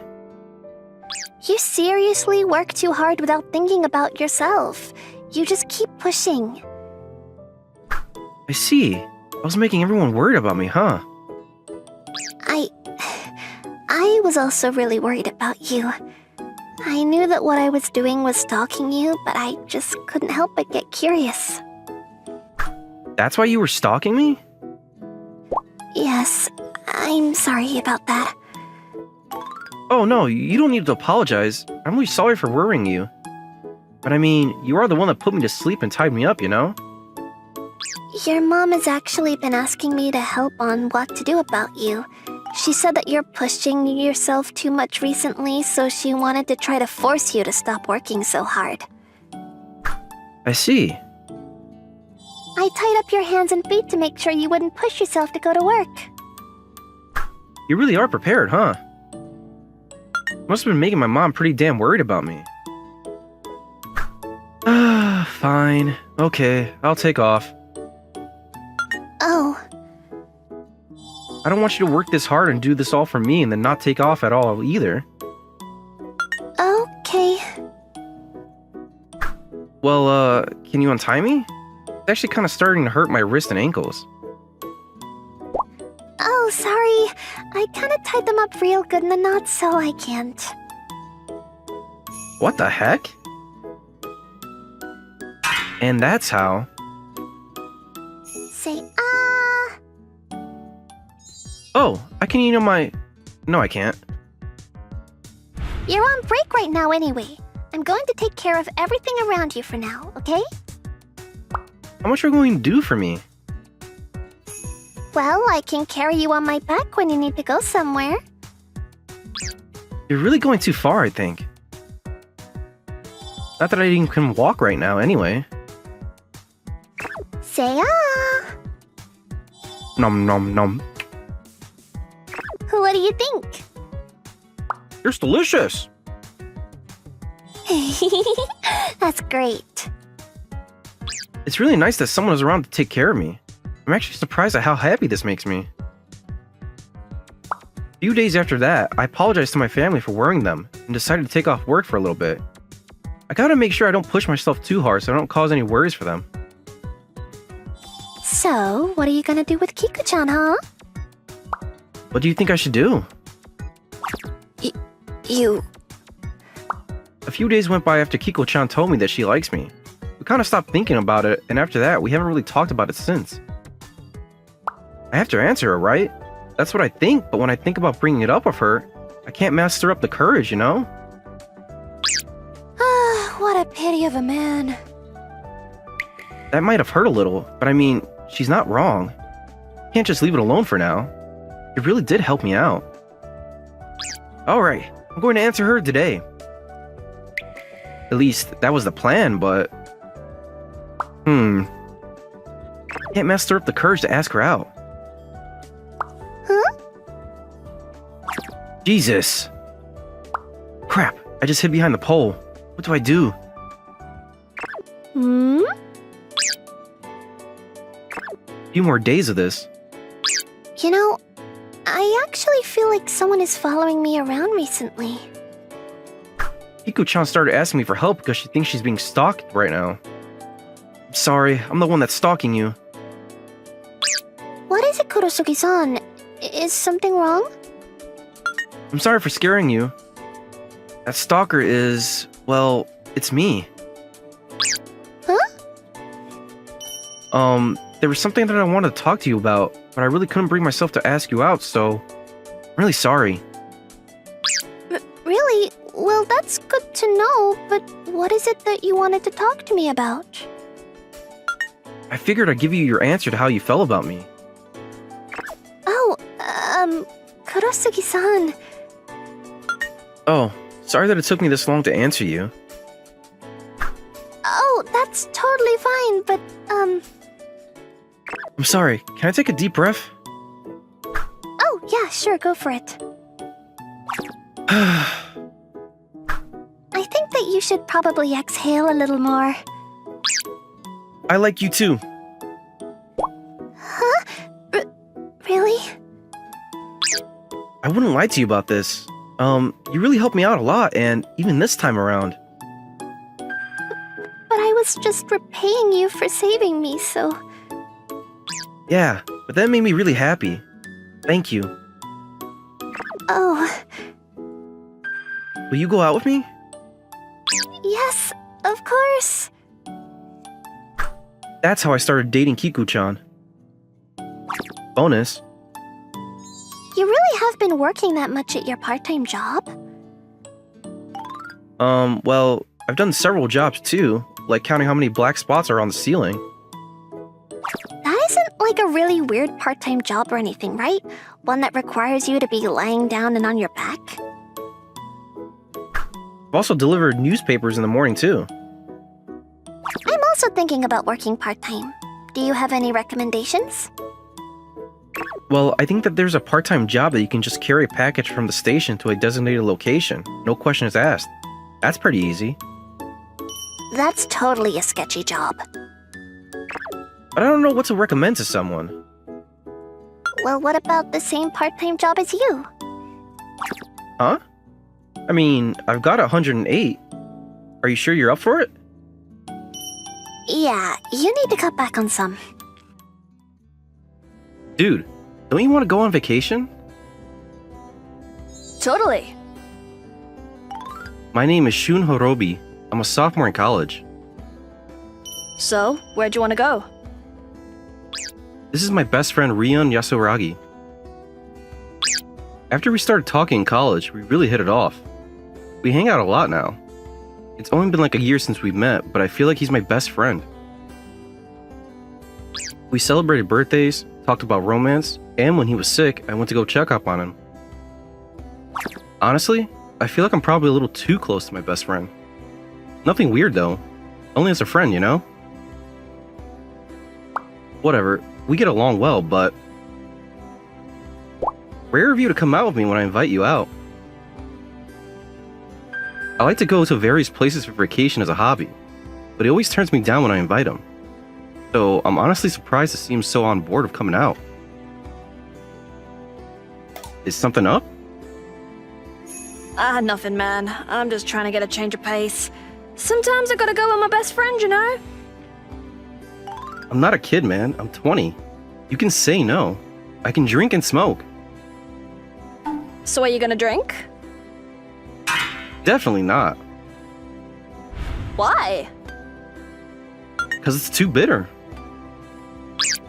You seriously work too hard without thinking about yourself. You just keep pushing. I see. I was making everyone worried about me, huh? I was also really worried about you. I knew that what I was doing was stalking you, but I just couldn't help but get curious. That's why you were stalking me? Yes, I'm sorry about that. Oh no, you don't need to apologize. I'm really sorry for worrying you. But I mean, you are the one that put me to sleep and tied me up, you know? Your mom has actually been asking me to help on what to do about you. She said that you're pushing yourself too much recently, so she wanted to try to force you to stop working so hard. I see. I tied up your hands and feet to make sure you wouldn't push yourself to go to work. You really are prepared, huh? Must have been making my mom pretty damn worried about me. Fine. Okay, I'll take off. Oh, I don't want you to work this hard and do this all for me and then not take off at all either. okay. Well, can you untie me? It's actually kind of starting to hurt my wrist and ankles. Oh, sorry. I kind of tied them up real good in the knot, so I can't. What the heck? And that's how... Say, Oh, I can eat on my... No, I can't. You're on break right now anyway. I'm going to take care of everything around you for now, okay? How much are you going to do for me? Well, I can carry you on my back when you need to go somewhere. You're really going too far, I think. Not that I even can walk right now, anyway. Say ah. Nom nom nom. What do you think? It's delicious. That's great. It's really nice that someone is around to take care of me. I'm actually surprised at how happy this makes me. A few days after that, I apologized to my family for worrying them and decided to take off work for a little bit. I gotta make sure I don't push myself too hard so I don't cause any worries for them. So, what are you gonna do with Kiku-chan, huh? What do you think I should do? You... A few days went by after Kiko-chan told me that she likes me. We kind of stopped thinking about it, and after that, we haven't really talked about it since. I have to answer her, right? That's what I think, but when I think about bringing it up with her, I can't muster up the courage, you know? What a pity of a man. That might have hurt a little, but I mean, she's not wrong. Can't just leave it alone for now. It really did help me out. Alright, I'm going to answer her today. At least, that was the plan, but... Can't muster up the courage to ask her out. Huh? Jesus! Crap, I just hid behind the pole. What do I do? Hmm? A few more days of this. You know, I actually feel like someone is following me around recently. Kiku-chan started asking me for help because she thinks she's being stalked right now. I'm sorry, I'm the one that's stalking you. What is it, Kurosugi-san? Is something wrong? I'm sorry for scaring you. That stalker is... well, it's me. Huh? There was something that I wanted to talk to you about, but I really couldn't bring myself to ask you out, so... I'm really sorry. Really? Well, that's good to know, but what is it that you wanted to talk to me about? I figured I'd give you your answer to how you felt about me. Oh, Kurosugi-san. Oh, sorry that it took me this long to answer you. Oh, that's totally fine, but, I'm sorry, can I take a deep breath? Oh, yeah, sure, go for it. I think that you should probably exhale a little more. I like you too. Huh? Really? I wouldn't lie to you about this. You really helped me out a lot, and even this time around. But I was just repaying you for saving me, so... Yeah, but that made me really happy. Thank you. Oh, Will you go out with me? yes, of course. That's how I started dating Kiku-chan. Bonus. You really have been working that much at your part-time job? Well, I've done several jobs too, like counting how many black spots are on the ceiling. That isn't like a really weird part-time job or anything, right? One that requires you to be lying down and on your back? I've also delivered newspapers in the morning too. I'm also thinking about working part-time. Do you have any recommendations? Well, I think that there's a part-time job that you can just carry a package from the station to a designated location. No questions asked. That's pretty easy. That's totally a sketchy job. But I don't know what to recommend to someone. Well, what about the same part-time job as you? Huh? I mean, I've got 108. Are you sure you're up for it? Yeah, you need to cut back on some. Dude, don't you want to go on vacation? Totally. My name is Shun Horobi. I'm a sophomore in college. So, where'd you want to go? This is my best friend Rion Yasuragi. After we started talking in college, we really hit it off. We hang out a lot now. It's only been like a year since we've met, but I feel like he's my best friend. We celebrated birthdays, talked about romance, and when he was sick, I went to go check up on him. Honestly, I feel like I'm probably a little too close to my best friend. Nothing weird though. Only as a friend, you know? Whatever, we get along well, but... Rare of you to come out with me when I invite you out. I like to go to various places for vacation as a hobby, but he always turns me down when I invite him. So I'm honestly surprised to see him so on board of coming out. Is something up? Nothing, man. I'm just trying to get a change of pace. Sometimes I gotta go with my best friend, you know? I'm not a kid, man. I'm 20. You can say no. I can drink and smoke. So are you gonna drink? Definitely not. Why? Because it's too bitter.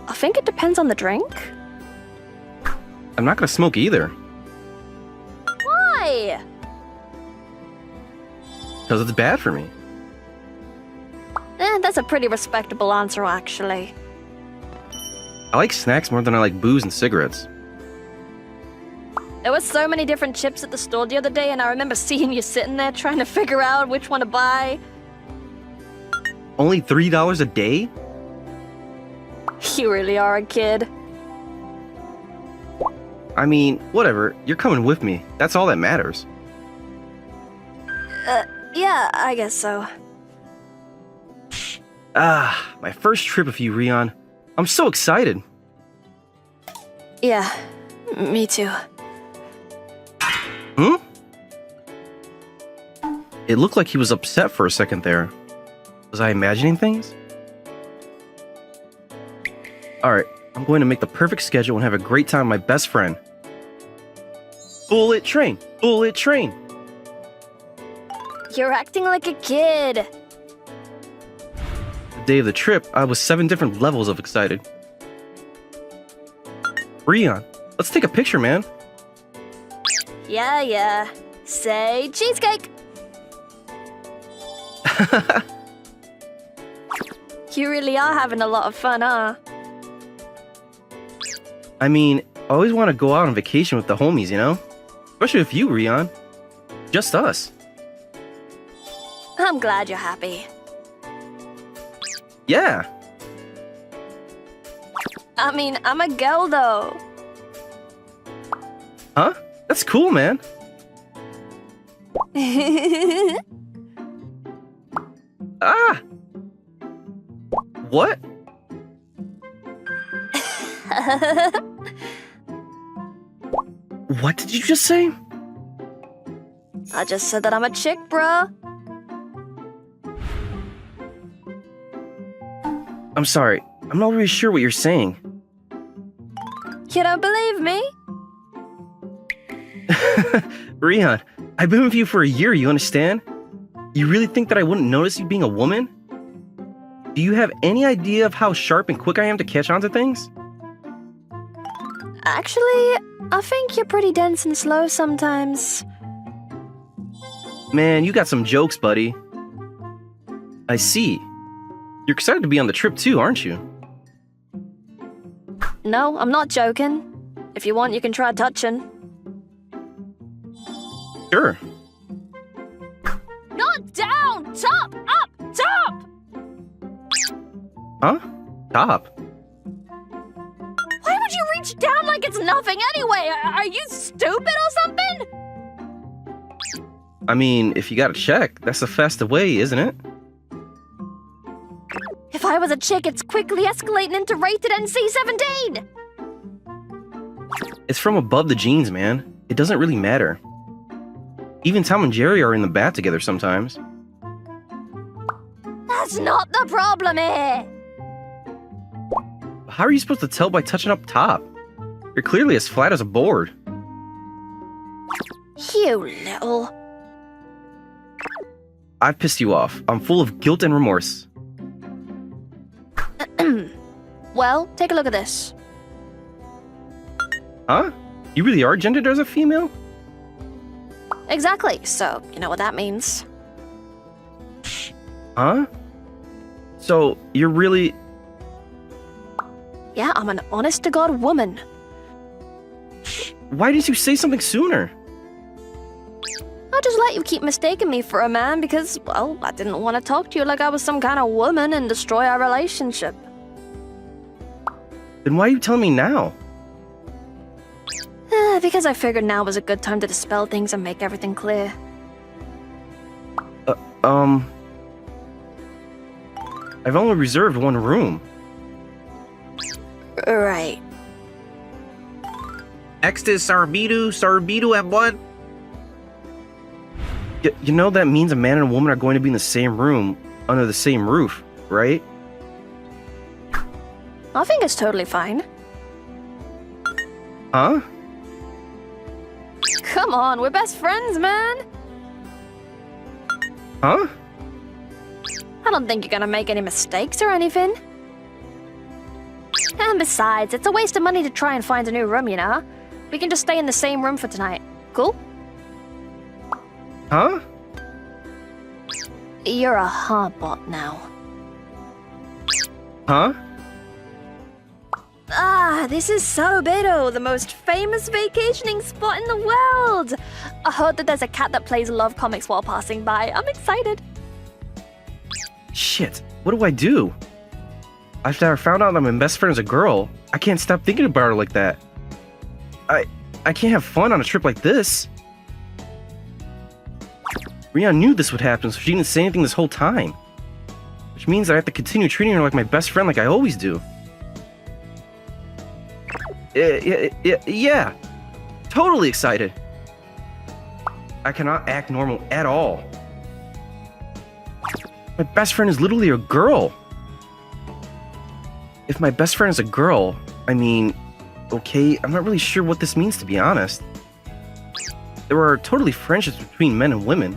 I think it depends on the drink. I'm not gonna smoke either. Why? Because it's bad for me. That's a pretty respectable answer, actually. I like snacks more than I like booze and cigarettes. There were so many different chips at the store the other day, and I remember seeing you sitting there trying to figure out which one to buy. Only $3 a day? You really are a kid. I mean, whatever. You're coming with me. That's all that matters. Yeah, I guess so. Ah, my first trip with you, Rion. I'm so excited. Yeah, me too. Hmm? It looked like he was upset for a second there. Was I imagining things? Alright, I'm going to make the perfect schedule and have a great time with my best friend. Bullet train! Bullet train! You're acting like a kid. The day of the trip, I was 7 different levels of excited. Rion, let's take a picture, man. Yeah. Say cheesecake. You really are having a lot of fun, huh? I mean, I always want to go out on vacation with the homies, you know? Especially with you, Rion. Just us. I'm glad you're happy. Yeah. I mean, I'm a girl, though. Huh? That's cool, man. Ah! What? What did you just say? I just said that I'm a chick, bruh. I'm sorry. I'm not really sure what you're saying. You don't believe me? Rion, I've been with you for a year, you understand? You really think that I wouldn't notice you being a woman? Do you have any idea of how sharp and quick I am to catch on to things? Actually, I think you're pretty dense and slow sometimes. Man, you got some jokes, buddy. I see. You're excited to be on the trip too, aren't you? No, I'm not joking. If you want, you can try touching. Sure. Not down! Top! Up! Top! Huh? Top. Why would you reach down like it's nothing anyway? Are you stupid or something? I mean, if you got a check, that's the fastest way, isn't it? If I was a chick, it's quickly escalating into rated NC-17! It's from above the jeans, man. It doesn't really matter. Even Tom and Jerry are in the bath together sometimes. That's not the problem here! How are you supposed to tell by touching up top? You're clearly as flat as a board. You little... I've pissed you off. I'm full of guilt and remorse. Well, take a look at this. Huh? You really are gendered as a female? Exactly, so you know what that means. Huh? So, you're really... Yeah, I'm an honest-to-God woman. Why didn't you say something sooner? I just let you keep mistaking me for a man because, well, I didn't want to talk to you like I was some kind of woman and destroy our relationship. Then why are you telling me now? Because I figured now was a good time to dispel things and make everything clear. I've only reserved one room. Right. Next is Sarbidu M1. You know that means a man and a woman are going to be in the same room, under the same roof, right? I think it's totally fine. Huh? Come on, we're best friends, man! Huh? I don't think you're gonna make any mistakes or anything. And besides, it's a waste of money to try and find a new room, you know? We can just stay in the same room for tonight. Cool? Huh? You're a bot now. Huh? Ah, this is Sobedo, the most famous vacationing spot in the world! I heard that there's a cat that plays love comics while passing by. I'm excited. Shit, what do I do? After I found out that my best friend is a girl, I can't stop thinking about her like that. I can't have fun on a trip like this. Rian knew this would happen, so she didn't say anything this whole time. Which means I have to continue treating her like my best friend like I always do. Yeah. Totally excited. I cannot act normal at all. My best friend is literally a girl. If my best friend is a girl, I mean, okay, I'm not really sure what this means, to be honest. There are totally friendships between men and women.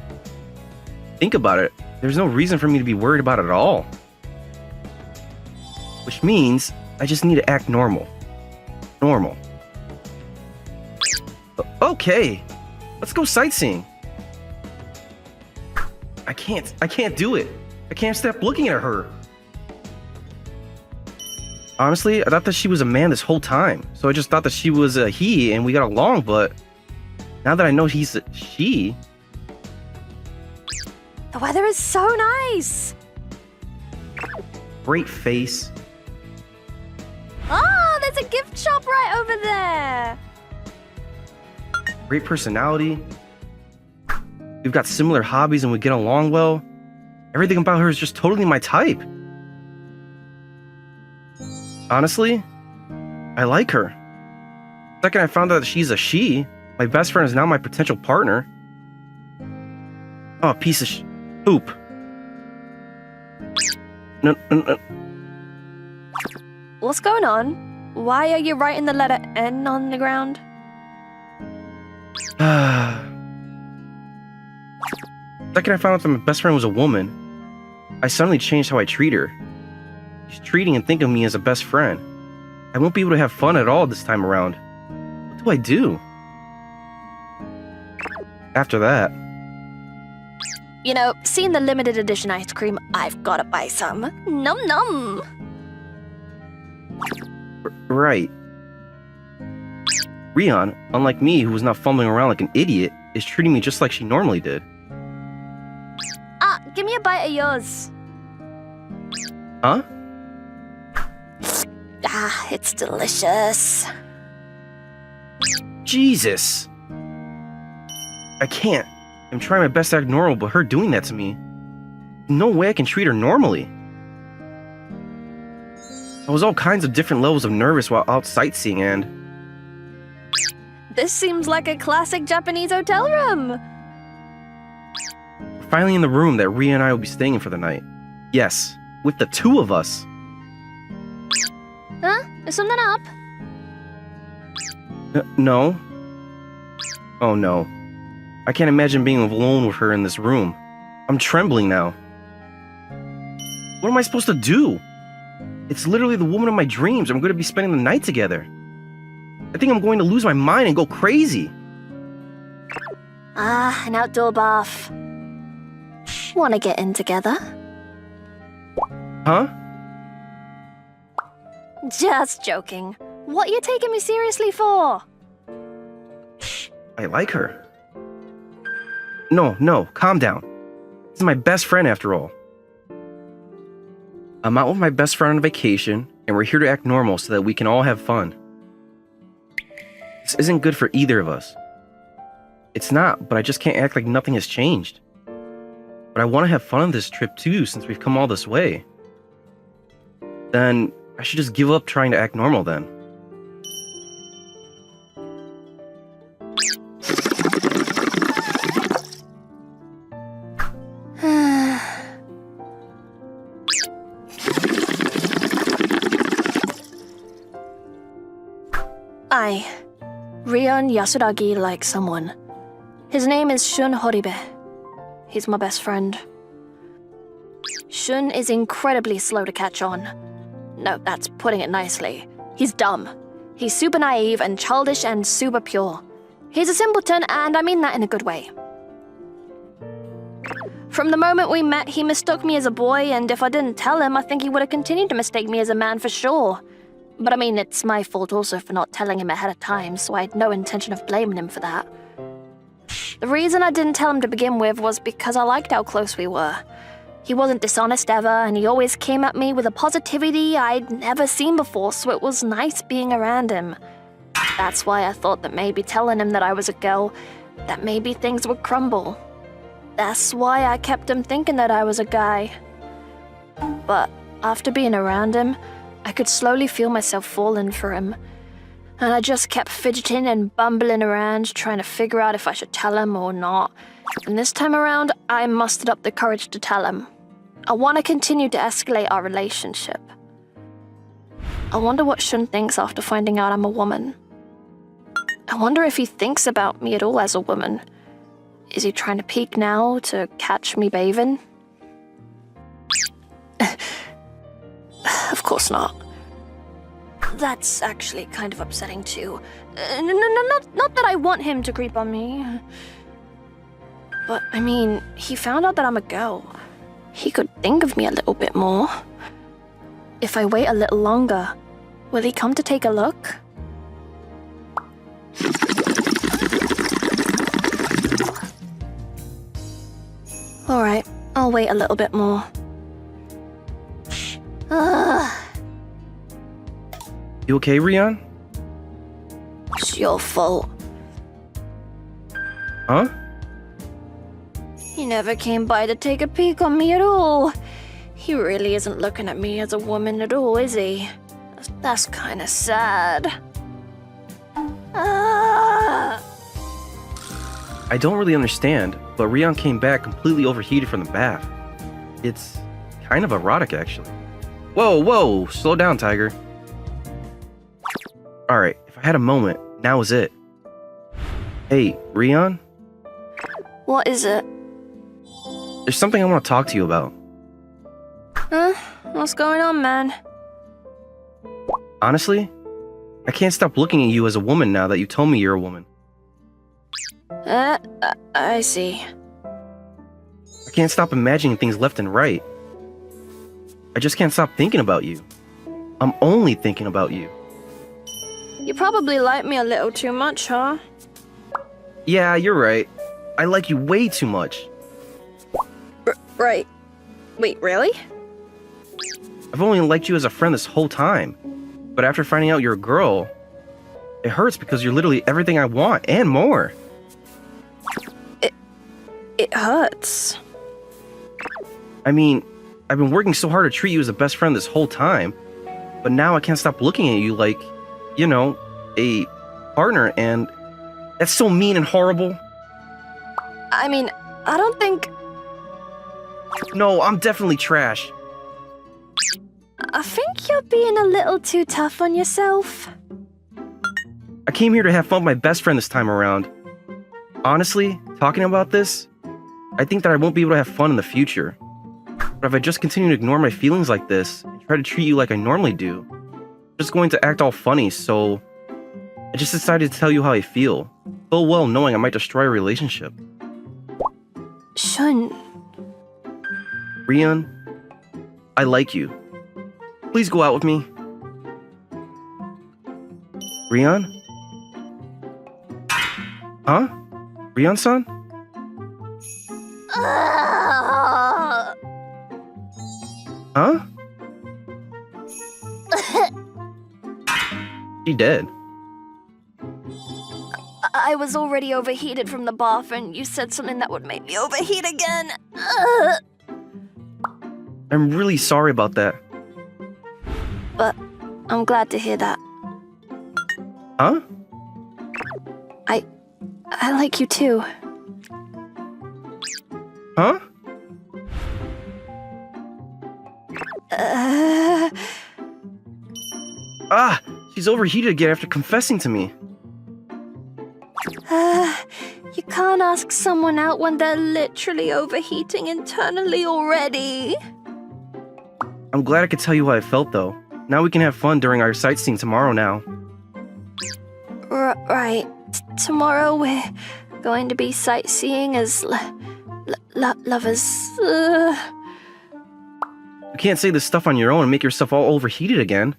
Think about it. There's no reason for me to be worried about it at all. Which means I just need to act normal. Normal. Okay, let's go sightseeing. I can't do it. I can't stop looking at her. Honestly, I thought that she was a man this whole time, so I just thought that she was a he and we got along, but now that I know he's a she... The weather is so nice! Great face. Ah, there's a gift shop right over there! Great personality. We've got similar hobbies and we get along well. Everything about her is just totally my type. Honestly, I like her. The second I found out that she's a she, my best friend is now my potential partner. Oh, piece of poop. No. What's going on? Why are you writing the letter N on the ground? The second I found out that my best friend was a woman, I suddenly changed how I treat her. She's treating and thinking of me as a best friend. I won't be able to have fun at all this time around. What do I do? After that... You know, seeing the limited edition ice cream, I've gotta buy some. Num num! Right. Rian, unlike me who was not fumbling around like an idiot, is treating me just like she normally did. Ah, give me a bite of yours. Huh? Ah, it's delicious. Jesus! I can't. I'm trying my best to act normal, but her doing that to me... No way I can treat her normally. I was all kinds of different levels of nervous while out sightseeing and... This seems like a classic Japanese hotel room. We're finally in the room that Ria and I will be staying in for the night. Yes, with the two of us. Huh? Is something up? No. Oh no. I can't imagine being alone with her in this room. I'm trembling now. What am I supposed to do? It's literally the woman of my dreams. I'm going to be spending the night together. I think I'm going to lose my mind and go crazy. Ah, an outdoor bath. Wanna get in together? Huh? Just joking. What are you taking me seriously for? I like her. No, calm down. This is my best friend after all. I'm out with my best friend on vacation, and we're here to act normal so that we can all have fun. This isn't good for either of us. It's not, but I just can't act like nothing has changed. But I want to have fun on this trip too, since we've come all this way. Then I should just give up trying to act normal then. Rion Yasuragi likes someone. His name is Shun Horibe. He's my best friend. Shun is incredibly slow to catch on. No, that's putting it nicely. He's dumb. He's super naive and childish and super pure. He's a simpleton, and I mean that in a good way. From the moment we met, he mistook me as a boy, and if I didn't tell him, I think he would have continued to mistake me as a man for sure. But I mean, it's my fault also for not telling him ahead of time, so I had no intention of blaming him for that. The reason I didn't tell him to begin with was because I liked how close we were. He wasn't dishonest ever, and he always came at me with a positivity I'd never seen before, so it was nice being around him. That's why I thought that maybe telling him that I was a girl, that maybe things would crumble. That's why I kept him thinking that I was a guy. But after being around him, I could slowly feel myself falling for him. And I just kept fidgeting and bumbling around, trying to figure out if I should tell him or not. And this time around, I mustered up the courage to tell him. I want to continue to escalate our relationship. I wonder what Shun thinks after finding out I'm a woman. I wonder if he thinks about me at all as a woman. Is he trying to peek now to catch me bathing? Of course not. That's actually kind of upsetting too. Not that I want him to creep on me. But, I mean, he found out that I'm a girl. He could think of me a little bit more. If I wait a little longer, will he come to take a look? Alright, I'll wait a little bit more. You okay, Rion? It's your fault. Huh? He never came by to take a peek on me at all. He really isn't looking at me as a woman at all, is he? That's kind of sad. I don't really understand, but Rion came back completely overheated from the bath. It's kind of erotic, actually. Whoa, slow down, Tiger. Alright, if I had a moment, now is it. Hey, Rion? What is it? There's something I want to talk to you about. Huh? What's going on, man? Honestly, I can't stop looking at you as a woman now that you told me you're a woman. I see. I can't stop imagining things left and right. I just can't stop thinking about you. I'm only thinking about you. You probably like me a little too much, huh? Yeah, you're right. I like you way too much. Right. Wait, really? I've only liked you as a friend this whole time. But after finding out you're a girl, it hurts because you're literally everything I want and more. It hurts. I mean, I've been working so hard to treat you as a best friend this whole time, but now I can't stop looking at you like, you know, a partner, and that's so mean and horrible. I mean, I don't think... No, I'm definitely trash. I think you're being a little too tough on yourself. I came here to have fun with my best friend this time around. Honestly, talking about this, I think that I won't be able to have fun in the future. But if I just continue to ignore my feelings like this and try to treat you like I normally do, I'm just going to act all funny, so I just decided to tell you how I feel, full well knowing I might destroy a relationship. Shun. Rion, I like you. Please go out with me. Rion? Huh? Rion-san? Huh? She dead. I was already overheated from the bath, and you said something that would make me overheat again. I'm really sorry about that. But I'm glad to hear that. Huh? I like you too. Huh? Ah! She's overheated again after confessing to me. You can't ask someone out when they're literally overheating internally already. I'm glad I could tell you how I felt, though. Now we can have fun during our sightseeing tomorrow now. Right. Tomorrow we're going to be sightseeing as lovers. You can't say this stuff on your own and make yourself all overheated again.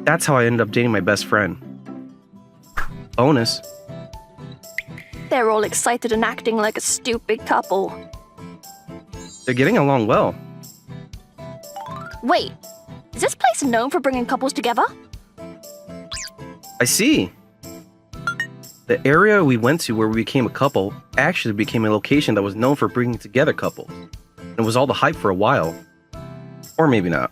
That's how I ended up dating my best friend. Bonus. They're all excited and acting like a stupid couple. They're getting along well. Wait, is this place known for bringing couples together? I see. The area we went to where we became a couple actually became a location that was known for bringing together couples. It was all the hype for a while. Or maybe not.